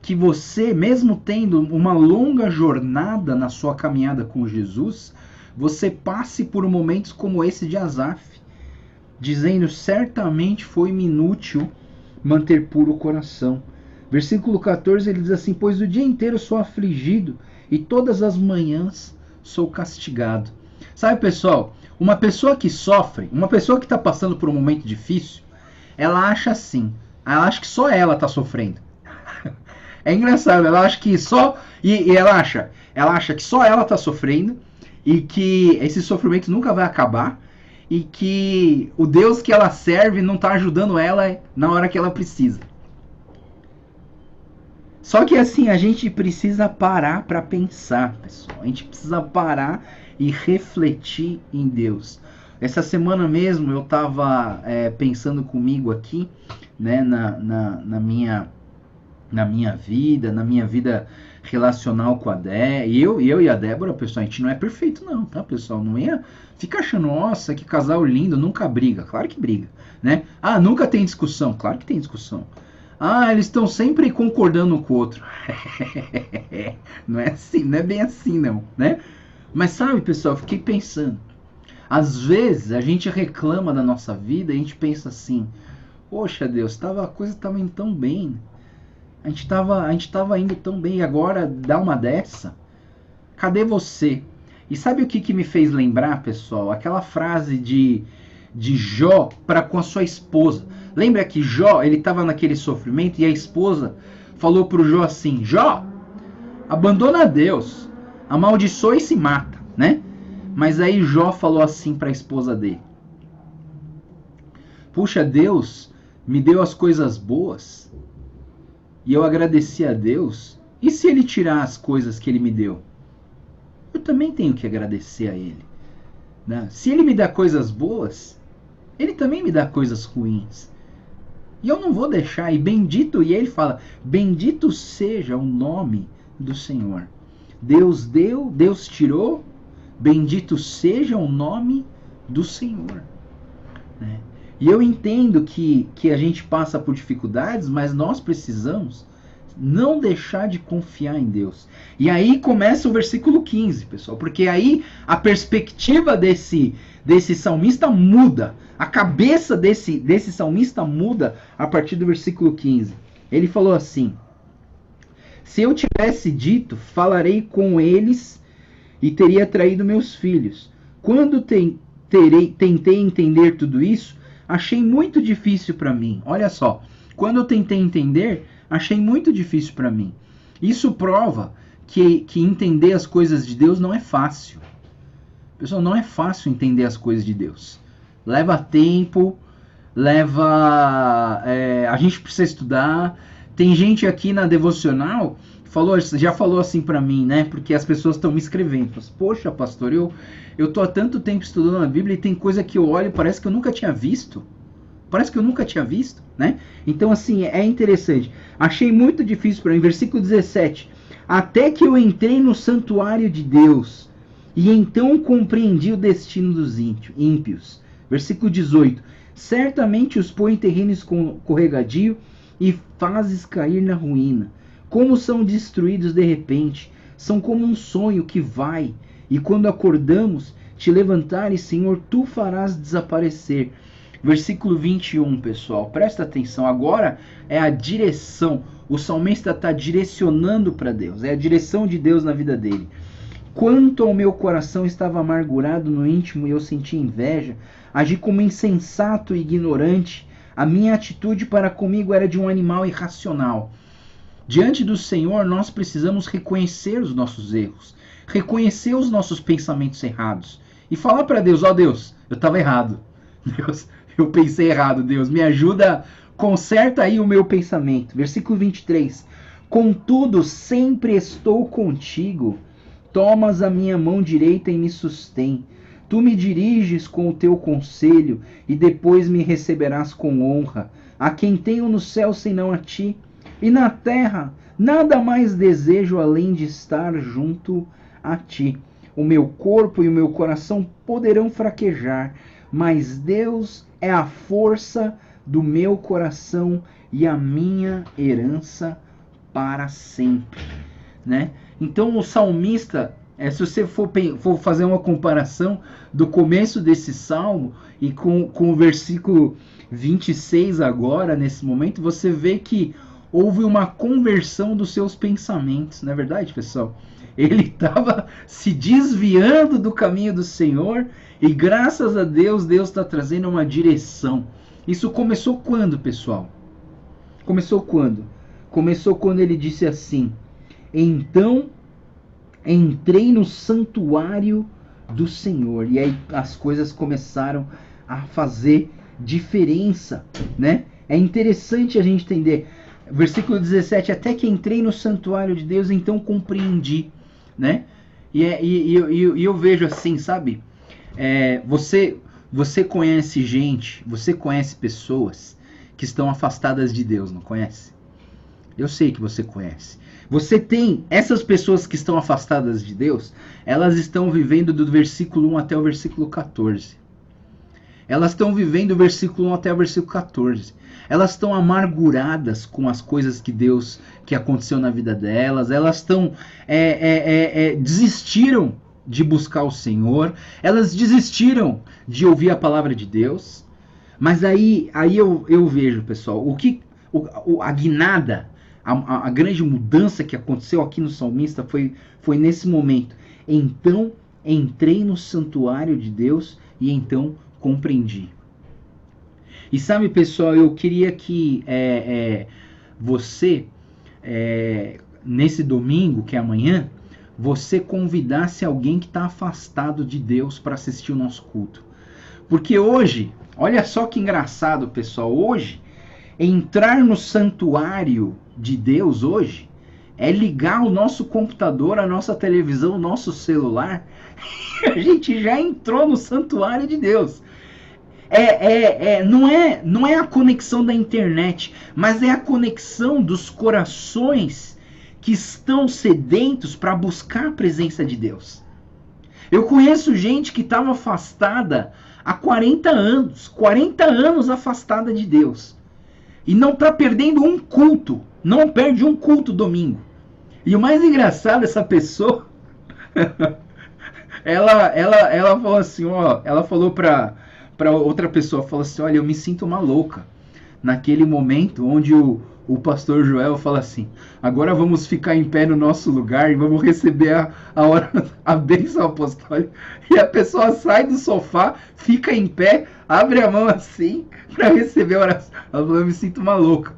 que você, mesmo tendo uma longa jornada na sua caminhada com Jesus, você passe por momentos como esse de Asaf, dizendo, certamente foi-me inútil manter puro o coração. Versículo 14, ele diz assim, pois o dia inteiro sou afligido e todas as manhãs sou castigado. Sabe, pessoal, uma pessoa que sofre, uma pessoa que está passando por um momento difícil, ela acha assim, ela acha que só ela está sofrendo. É engraçado, ela acha que só... E ela acha que só ela está sofrendo e que esse sofrimento nunca vai acabar e que o Deus que ela serve não está ajudando ela na hora que ela precisa. Só que assim, a gente precisa parar para pensar, pessoal. A gente precisa parar e refletir em Deus. Essa semana mesmo eu estava pensando comigo aqui, né, na minha vida relacional com a Dé. Eu e a Débora, pessoal, a gente não é perfeito não, tá, pessoal? Não ia ficar achando, nossa, que casal lindo, nunca briga. Claro que briga, né? Ah, nunca tem discussão. Claro que tem discussão. Ah, eles estão sempre concordando um com o outro. Não é assim, não é bem assim não, né? Mas sabe, pessoal, eu fiquei pensando. Às vezes a gente reclama da nossa vida e a gente pensa assim: poxa Deus, a coisa estava indo tão bem. A gente tava indo tão bem e agora dá uma dessa? Cadê você? E sabe o que me fez lembrar, pessoal? Aquela frase de Jó para com a sua esposa. Lembra que Jó, ele estava naquele sofrimento e a esposa falou para o Jó assim: Jó, abandona Deus, amaldiçoa e se mata, né? Mas aí Jó falou assim para a esposa dele: puxa, Deus me deu as coisas boas e eu agradeci a Deus. E se ele tirar as coisas que ele me deu? Eu também tenho que agradecer a ele, né? Se ele me dá coisas boas, ele também me dá coisas ruins. E eu não vou deixar. E ele fala: bendito seja o nome do Senhor. Deus deu, Deus tirou, bendito seja o nome do Senhor, né? E eu entendo que a gente passa por dificuldades, mas nós precisamos não deixar de confiar em Deus. E aí começa o versículo 15, pessoal, porque aí a perspectiva desse salmista muda. A cabeça desse salmista muda a partir do versículo 15. Ele falou assim: se eu tivesse dito, falarei com eles e teria traído meus filhos. Quando tentei entender tudo isso, achei muito difícil para mim. Olha só, quando eu tentei entender, achei muito difícil para mim. Isso prova que entender as coisas de Deus não é fácil. Pessoal, não é fácil entender as coisas de Deus. Leva tempo, a gente precisa estudar. Tem gente aqui na devocional já falou assim para mim, né? Porque as pessoas estão me escrevendo. Poxa, pastor, eu tô há tanto tempo estudando a Bíblia e tem coisa que eu olho e parece que eu nunca tinha visto. Né? Então, assim, é interessante. Achei muito difícil para mim. Versículo 17. Até que eu entrei no santuário de Deus e então compreendi o destino dos ímpios. Versículo 18. Certamente os põe em terreno escorregadio e fazes cair na ruína. Como são destruídos de repente. São como um sonho que vai. E quando acordamos, te levantares, Senhor, tu farás desaparecer. Versículo 21, pessoal, presta atenção. Agora é a direção. O salmista está direcionando para Deus. É a direção de Deus na vida dele. Quanto ao meu coração estava amargurado no íntimo e eu senti inveja, agi como insensato e ignorante. A minha atitude para comigo era de um animal irracional. Diante do Senhor, nós precisamos reconhecer os nossos erros, reconhecer os nossos pensamentos errados e falar para Deus: ó Deus, eu estava errado. Deus, eu pensei errado. Deus, me ajuda, conserta aí o meu pensamento. Versículo 23. Contudo, sempre estou contigo. Tomas a minha mão direita e me sustém. Tu me diriges com o teu conselho e depois me receberás com honra. A quem tenho no céu senão a ti? E na terra nada mais desejo além de estar junto a ti. O meu corpo e o meu coração poderão fraquejar, mas Deus é a força do meu coração e a minha herança para sempre, né? Então o salmista, se você for fazer uma comparação do começo desse salmo e com o versículo 26 agora, nesse momento, você vê que houve uma conversão dos seus pensamentos, não é verdade, pessoal? Ele estava se desviando do caminho do Senhor e graças a Deus, Deus está trazendo uma direção. Isso começou quando, pessoal? Começou quando? Começou quando ele disse assim: então entrei no santuário do Senhor. E aí as coisas começaram a fazer diferença, né? É interessante a gente entender. Versículo 17, até que entrei no santuário de Deus, então compreendi, né? E eu vejo assim, sabe? Você conhece gente, você conhece pessoas que estão afastadas de Deus, não conhece? Eu sei que você conhece. Você tem essas pessoas que estão afastadas de Deus, elas estão vivendo do versículo 1 até o versículo 14. Elas estão vivendo do versículo 1 até o versículo 14. Elas estão amarguradas com as coisas que aconteceu na vida delas. Elas estão desistiram de buscar o Senhor. Elas desistiram de ouvir a palavra de Deus. Mas aí eu vejo, pessoal, a guinada, a grande mudança que aconteceu aqui no salmista foi nesse momento. Então entrei no santuário de Deus e então compreendi. E sabe, pessoal, eu queria que você, nesse domingo, que é amanhã, você convidasse alguém que está afastado de Deus para assistir o nosso culto. Porque hoje, olha só que engraçado, pessoal, hoje, entrar no santuário de Deus hoje é ligar o nosso computador, a nossa televisão, o nosso celular, e a gente já entrou no santuário de Deus. Não é a conexão da internet, mas é a conexão dos corações que estão sedentos para buscar a presença de Deus. Eu conheço gente que estava afastada há 40 anos afastada de Deus. E não está perdendo um culto, não perde um culto domingo. E o mais engraçado, essa pessoa, ela falou assim, ela falou para outra pessoa, falou assim, olha, eu me sinto uma louca. Naquele momento onde o pastor Joel fala assim, agora vamos ficar em pé no nosso lugar e vamos receber a bênção apostólica. E a pessoa sai do sofá, fica em pé, abre a mão assim para receber a oração. Ela falou, eu me sinto uma louca.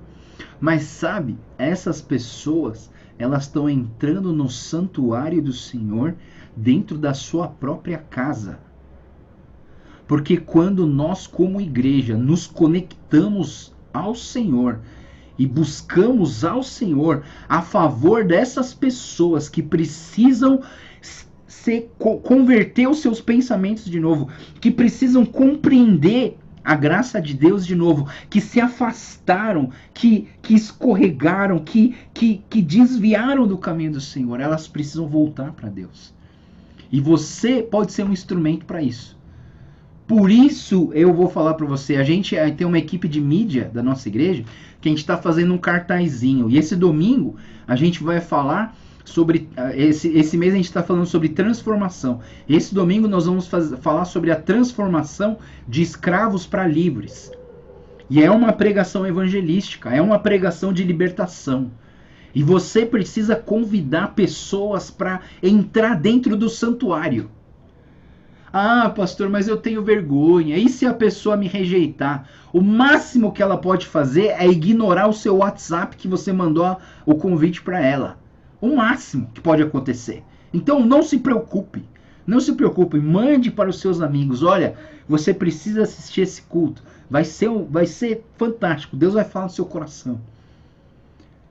Mas sabe, essas pessoas, elas estão entrando no santuário do Senhor dentro da sua própria casa. Porque quando nós, como igreja, nos conectamos ao Senhor e buscamos ao Senhor a favor dessas pessoas que precisam converter os seus pensamentos de novo, que precisam compreender a graça de Deus de novo, que se afastaram, que escorregaram, que desviaram do caminho do Senhor, elas precisam voltar para Deus. E você pode ser um instrumento para isso. Por isso eu vou falar para você, a gente tem uma equipe de mídia da nossa igreja que a gente está fazendo um cartazinho. E esse domingo a gente vai falar sobre, esse mês a gente está falando sobre transformação. Esse domingo nós vamos falar sobre a transformação de escravos para livres. E é uma pregação evangelística, é uma pregação de libertação. E você precisa convidar pessoas para entrar dentro do santuário. Ah, pastor, mas eu tenho vergonha. E se a pessoa me rejeitar? O máximo que ela pode fazer é ignorar o seu WhatsApp que você mandou o convite para ela. O máximo que pode acontecer. Então não se preocupe. Não se preocupe. Mande para os seus amigos. Olha, você precisa assistir esse culto. Vai ser fantástico. Deus vai falar no seu coração.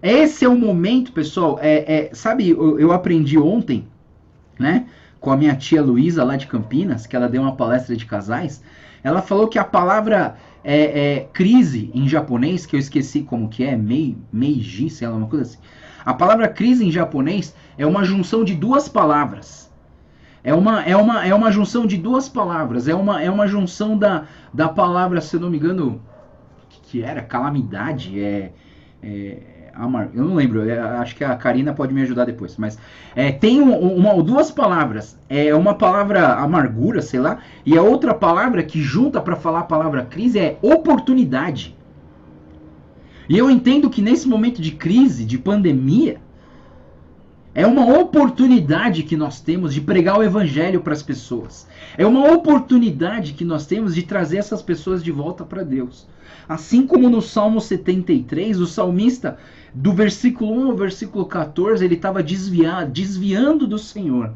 Esse é o momento, pessoal. Sabe, eu aprendi ontem, né? Com a minha tia Luísa lá de Campinas, que ela deu uma palestra de casais, ela falou que a palavra crise em japonês, que eu esqueci como que é, meiji, sei lá, uma coisa assim. A palavra crise em japonês é uma junção de duas palavras. É uma junção de duas palavras. É uma junção da palavra, se eu não me engano, que era calamidade, eu não lembro, acho que a Karina pode me ajudar depois, mas tem duas palavras, uma palavra amargura, sei lá, e a outra palavra que junta para falar a palavra crise é oportunidade. E eu entendo que nesse momento de crise, de pandemia, é uma oportunidade que nós temos de pregar o evangelho para as pessoas. É uma oportunidade que nós temos de trazer essas pessoas de volta para Deus. Assim como no Salmo 73, o salmista, do versículo 1 ao versículo 14, ele estava desviando do Senhor.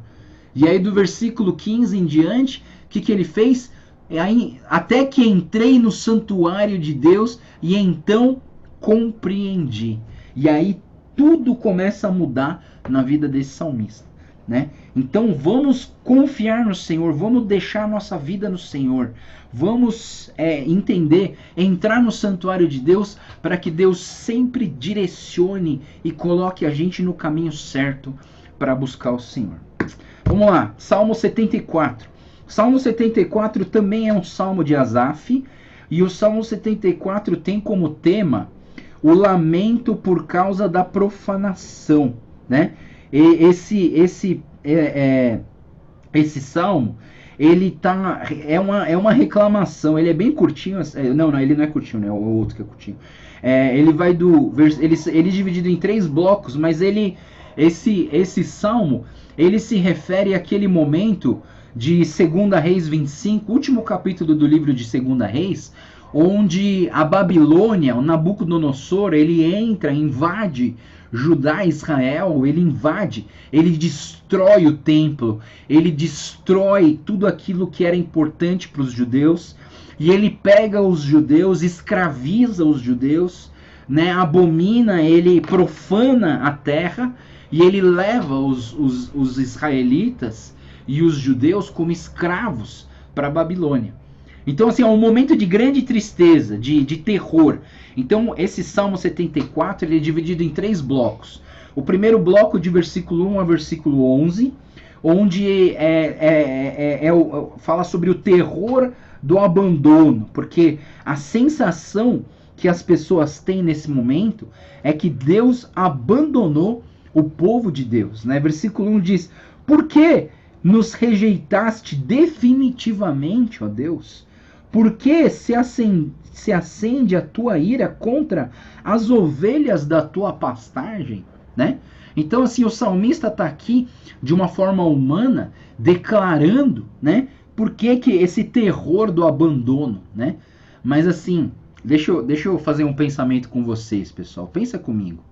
E aí do versículo 15 em diante, o que ele fez? Até que entrei no santuário de Deus e então compreendi. E aí tudo começa a mudar na vida desse salmista, né? Então vamos confiar no Senhor, vamos deixar a nossa vida no Senhor, vamos entender, entrar no santuário de Deus para que Deus sempre direcione e coloque a gente no caminho certo para buscar o Senhor. Vamos lá, Salmo 74. Salmo 74 também é um salmo de Asaf, e o Salmo 74 tem como tema o lamento por causa da profanação, né? E esse salmo, ele é uma reclamação. Ele é bem curtinho. Não, ele não é curtinho, né? É o outro que é curtinho. Ele vai ele é dividido em 3 blocos, mas esse salmo, ele se refere àquele momento de 2 Reis 25, último capítulo do livro de 2 Reis, onde a Babilônia, o Nabucodonosor, ele entra, invade Judá e Israel, ele destrói o templo, ele destrói tudo aquilo que era importante para os judeus, e ele pega os judeus, escraviza os judeus, né, abomina, ele profana a terra, e ele leva os israelitas e os judeus como escravos para a Babilônia. Então, assim, é um momento de grande tristeza, de terror. Então, esse Salmo 74, ele é dividido em 3 blocos. O primeiro bloco, de versículo 1 a versículo 11, onde fala sobre o terror do abandono, porque a sensação que as pessoas têm nesse momento é que Deus abandonou o povo de Deus, né? Versículo 1 diz: por que nos rejeitaste definitivamente, ó Deus? Por que se acende a tua ira contra as ovelhas da tua pastagem, né? Então, assim, o salmista está aqui de uma forma humana declarando, né, por que esse terror do abandono, né? Mas assim, deixa eu fazer um pensamento com vocês, pessoal. Pensa comigo.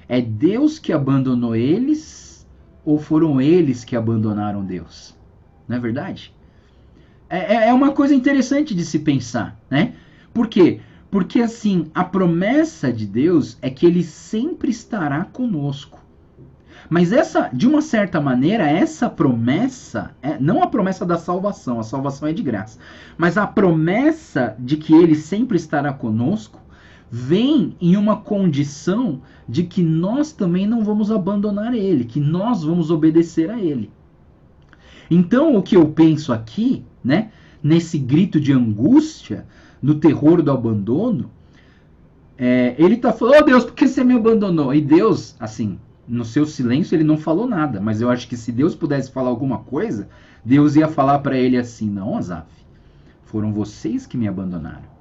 É Deus que abandonou eles ou foram eles que abandonaram Deus? Não é verdade? É uma coisa interessante de se pensar, né? Por quê? Porque assim, a promessa de Deus é que Ele sempre estará conosco. Mas de uma certa maneira, essa promessa, não a promessa da salvação, a salvação é de graça, mas a promessa de que Ele sempre estará conosco, vem em uma condição de que nós também não vamos abandonar Ele, que nós vamos obedecer a Ele. Então, o que eu penso aqui, né, nesse grito de angústia, no terror do abandono, ele está falando: oh Deus, por que você me abandonou? E Deus, assim, no seu silêncio, ele não falou nada, mas eu acho que se Deus pudesse falar alguma coisa, Deus ia falar para ele assim: não, Asaf, foram vocês que me abandonaram.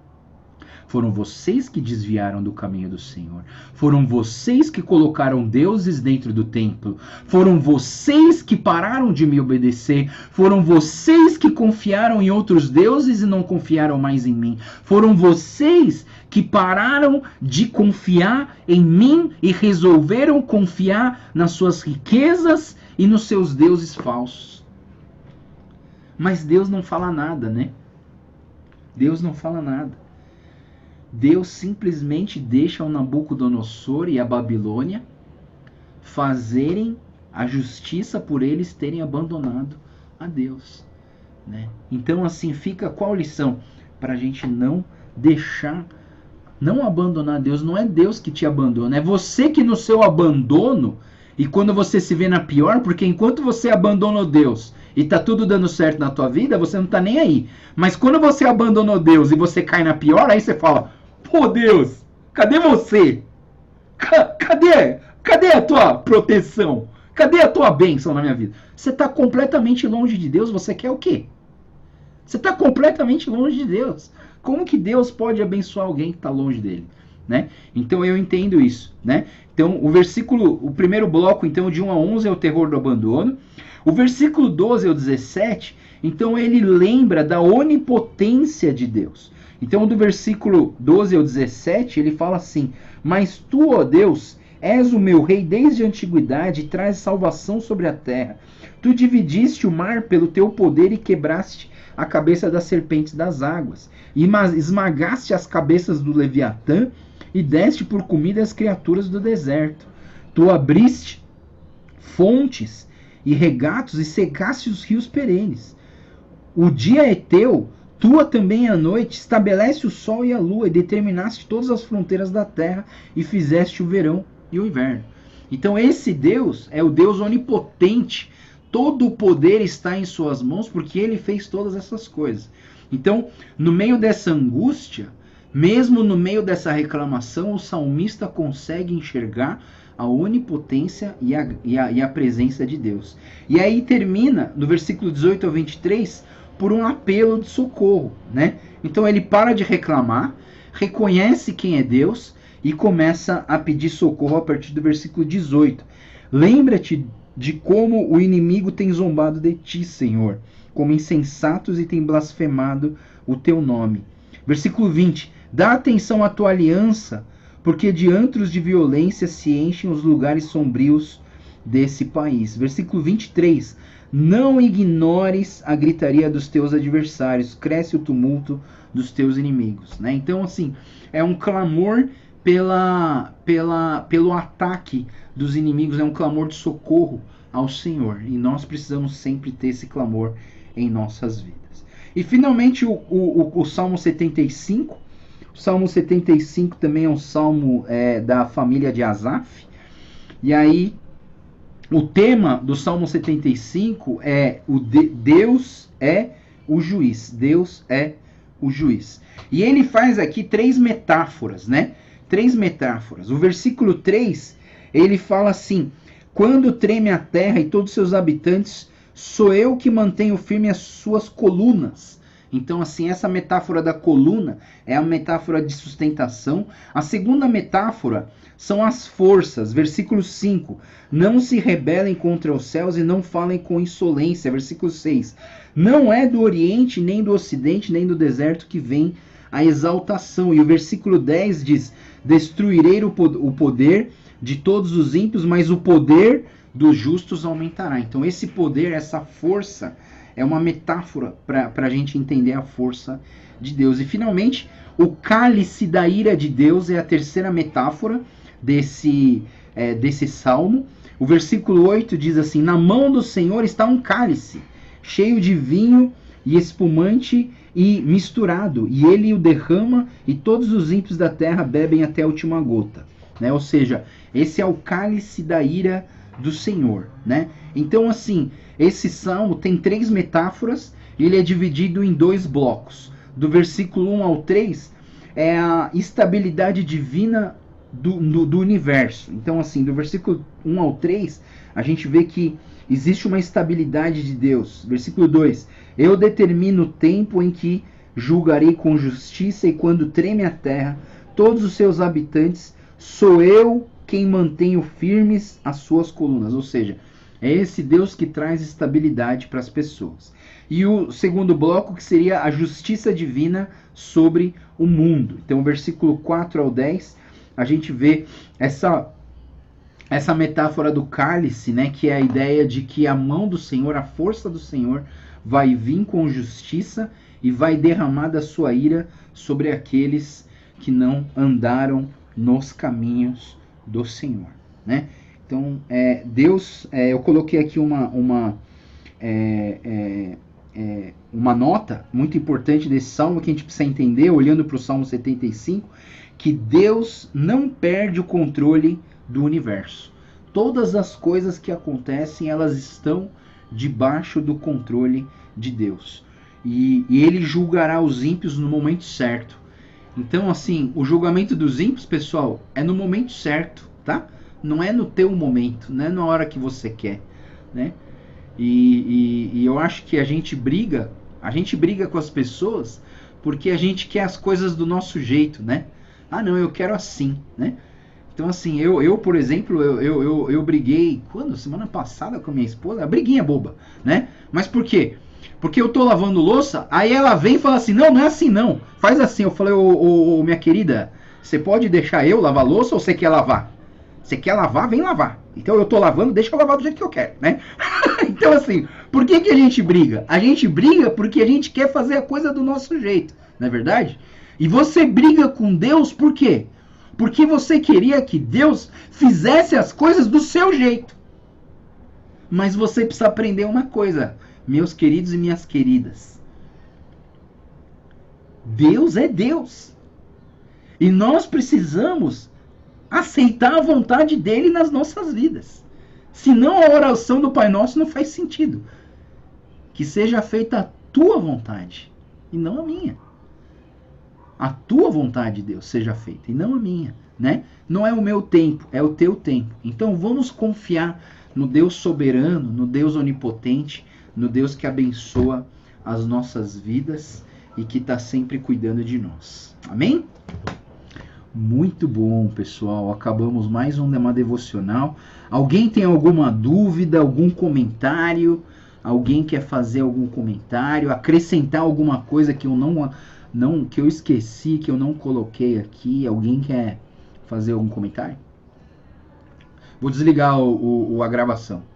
Foram vocês que desviaram do caminho do Senhor. Foram vocês que colocaram deuses dentro do templo. Foram vocês que pararam de me obedecer. Foram vocês que confiaram em outros deuses e não confiaram mais em mim. Foram vocês que pararam de confiar em mim e resolveram confiar nas suas riquezas e nos seus deuses falsos. Mas Deus não fala nada, né? Deus não fala nada. Deus simplesmente deixa o Nabucodonosor e a Babilônia fazerem a justiça por eles terem abandonado a Deus, né? Então, assim, fica qual lição? Para a gente não abandonar Deus. Não é Deus que te abandona, é você que no seu abandono, e quando você se vê na pior, porque enquanto você abandonou Deus e tá tudo dando certo na tua vida, você não tá nem aí. Mas quando você abandonou Deus e você cai na pior, aí você fala: pô, Deus, cadê você? Cadê a tua proteção? Cadê a tua bênção na minha vida? Você está completamente longe de Deus, você quer o quê? Você está completamente longe de Deus. Como que Deus pode abençoar alguém que está longe dele, né? Então eu entendo isso, né? Então o primeiro bloco, então, de 1 a 11 é o terror do abandono. O versículo 12 ao 17, então ele lembra da onipotência de Deus. Então, do versículo 12 ao 17, ele fala assim: mas tu, ó Deus, és o meu rei desde a antiguidade e traz salvação sobre a terra. Tu dividiste o mar pelo teu poder e quebraste a cabeça das serpentes das águas. E esmagaste as cabeças do Leviatã e deste por comida às criaturas do deserto. Tu abriste fontes e regatos e secaste os rios perenes. O dia é teu, tua também a noite, estabelece o sol e a lua, e determinaste todas as fronteiras da terra, e fizeste o verão e o inverno. Então esse Deus é o Deus onipotente, todo o poder está em suas mãos, porque ele fez todas essas coisas. Então, no meio dessa angústia, mesmo no meio dessa reclamação, o salmista consegue enxergar a onipotência e a presença de Deus. E aí termina, no versículo 18 ao 23, por um apelo de socorro, né? Então ele para de reclamar, reconhece quem é Deus e começa a pedir socorro a partir do versículo 18. Lembra-te de como o inimigo tem zombado de ti, Senhor, como insensatos, e tem blasfemado o teu nome. Versículo 20. Dá atenção à tua aliança, porque de antros de violência se enchem os lugares sombrios desse país. Versículo 23. Não ignores a gritaria dos teus adversários, cresce o tumulto dos teus inimigos. Né? Então, assim, é um clamor pelo ataque dos inimigos, é um clamor de socorro ao Senhor. E nós precisamos sempre ter esse clamor em nossas vidas. E finalmente o Salmo 75. O Salmo 75 também é um salmo da família de Asaf. E aí o tema do Salmo 75 é Deus é o juiz. Deus é o juiz. E ele faz aqui 3 metáforas, né? 3 metáforas. O versículo 3, ele fala assim: quando treme a terra e todos os seus habitantes, sou eu que mantenho firme as suas colunas. Então, assim, essa metáfora da coluna é a metáfora de sustentação. A segunda metáfora são as forças. Versículo 5. Não se rebelem contra os céus e não falem com insolência. Versículo 6. Não é do oriente, nem do ocidente, nem do deserto que vem a exaltação. E o versículo 10 diz: destruirei o poder de todos os ímpios, mas o poder dos justos aumentará. Então esse poder, essa força, é uma metáfora para a gente entender a força de Deus. E finalmente, o cálice da ira de Deus é a terceira metáfora desse salmo. O versículo 8 diz assim: na mão do Senhor está um cálice, cheio de vinho e espumante e misturado, e ele o derrama, e todos os ímpios da terra bebem até a última gota. Né? Ou seja, esse é o cálice da ira do Senhor. Né? Então, assim, esse salmo tem 3 metáforas, e ele é dividido em 2 blocos. Do versículo 1 ao 3 é a estabilidade divina do universo. Então, assim, do versículo 1 ao 3, a gente vê que existe uma estabilidade de Deus. Versículo 2: eu determino o tempo em que julgarei com justiça, e quando treme a terra, todos os seus habitantes, sou eu quem mantenho firmes as suas colunas. Ou seja, é esse Deus que traz estabilidade para as pessoas. E o segundo bloco, que seria a justiça divina sobre o mundo. Então, versículo 4 ao 10, a gente vê essa metáfora do cálice, né, que é a ideia de que a mão do Senhor, a força do Senhor, vai vir com justiça e vai derramar da sua ira sobre aqueles que não andaram nos caminhos do Senhor. Né? Então, Deus, eu coloquei aqui uma nota muito importante desse salmo que a gente precisa entender, olhando para o Salmo 75, que Deus não perde o controle do universo. Todas as coisas que acontecem, elas estão debaixo do controle de Deus. E ele julgará os ímpios no momento certo. Então, assim, o julgamento dos ímpios, pessoal, é no momento certo, tá? Não é no teu momento, não é na hora que você quer, né? E eu acho que a gente briga com as pessoas porque a gente quer as coisas do nosso jeito, né? Ah, não, eu quero assim, né? Então, assim, eu por exemplo, eu briguei, quando? Semana passada com a minha esposa, a briguinha boba, né? Mas por quê? Porque eu tô lavando louça, aí ela vem e fala assim, não é assim não, faz assim. Eu falei, minha querida, você pode deixar eu lavar louça ou você quer lavar? Você quer lavar, vem lavar. Então eu tô lavando, deixa eu lavar do jeito que eu quero, né? Então, assim, por que a gente briga? A gente briga porque a gente quer fazer a coisa do nosso jeito, não é verdade? E você briga com Deus por quê? Porque você queria que Deus fizesse as coisas do seu jeito. Mas você precisa aprender uma coisa, meus queridos e minhas queridas. Deus é Deus. E nós precisamos aceitar a vontade dele nas nossas vidas. Senão a oração do Pai Nosso não faz sentido. Que seja feita a tua vontade e não a minha. A tua vontade, Deus, seja feita e não a minha, né? Não é o meu tempo, é o teu tempo. Então vamos confiar no Deus soberano, no Deus onipotente, no Deus que abençoa as nossas vidas e que está sempre cuidando de nós. Amém? Muito bom, pessoal. Acabamos mais uma devocional. Alguém tem alguma dúvida, algum comentário? Alguém quer fazer algum comentário? Acrescentar alguma coisa que eu que eu esqueci, que eu não coloquei aqui? Alguém quer fazer algum comentário? Vou desligar a gravação.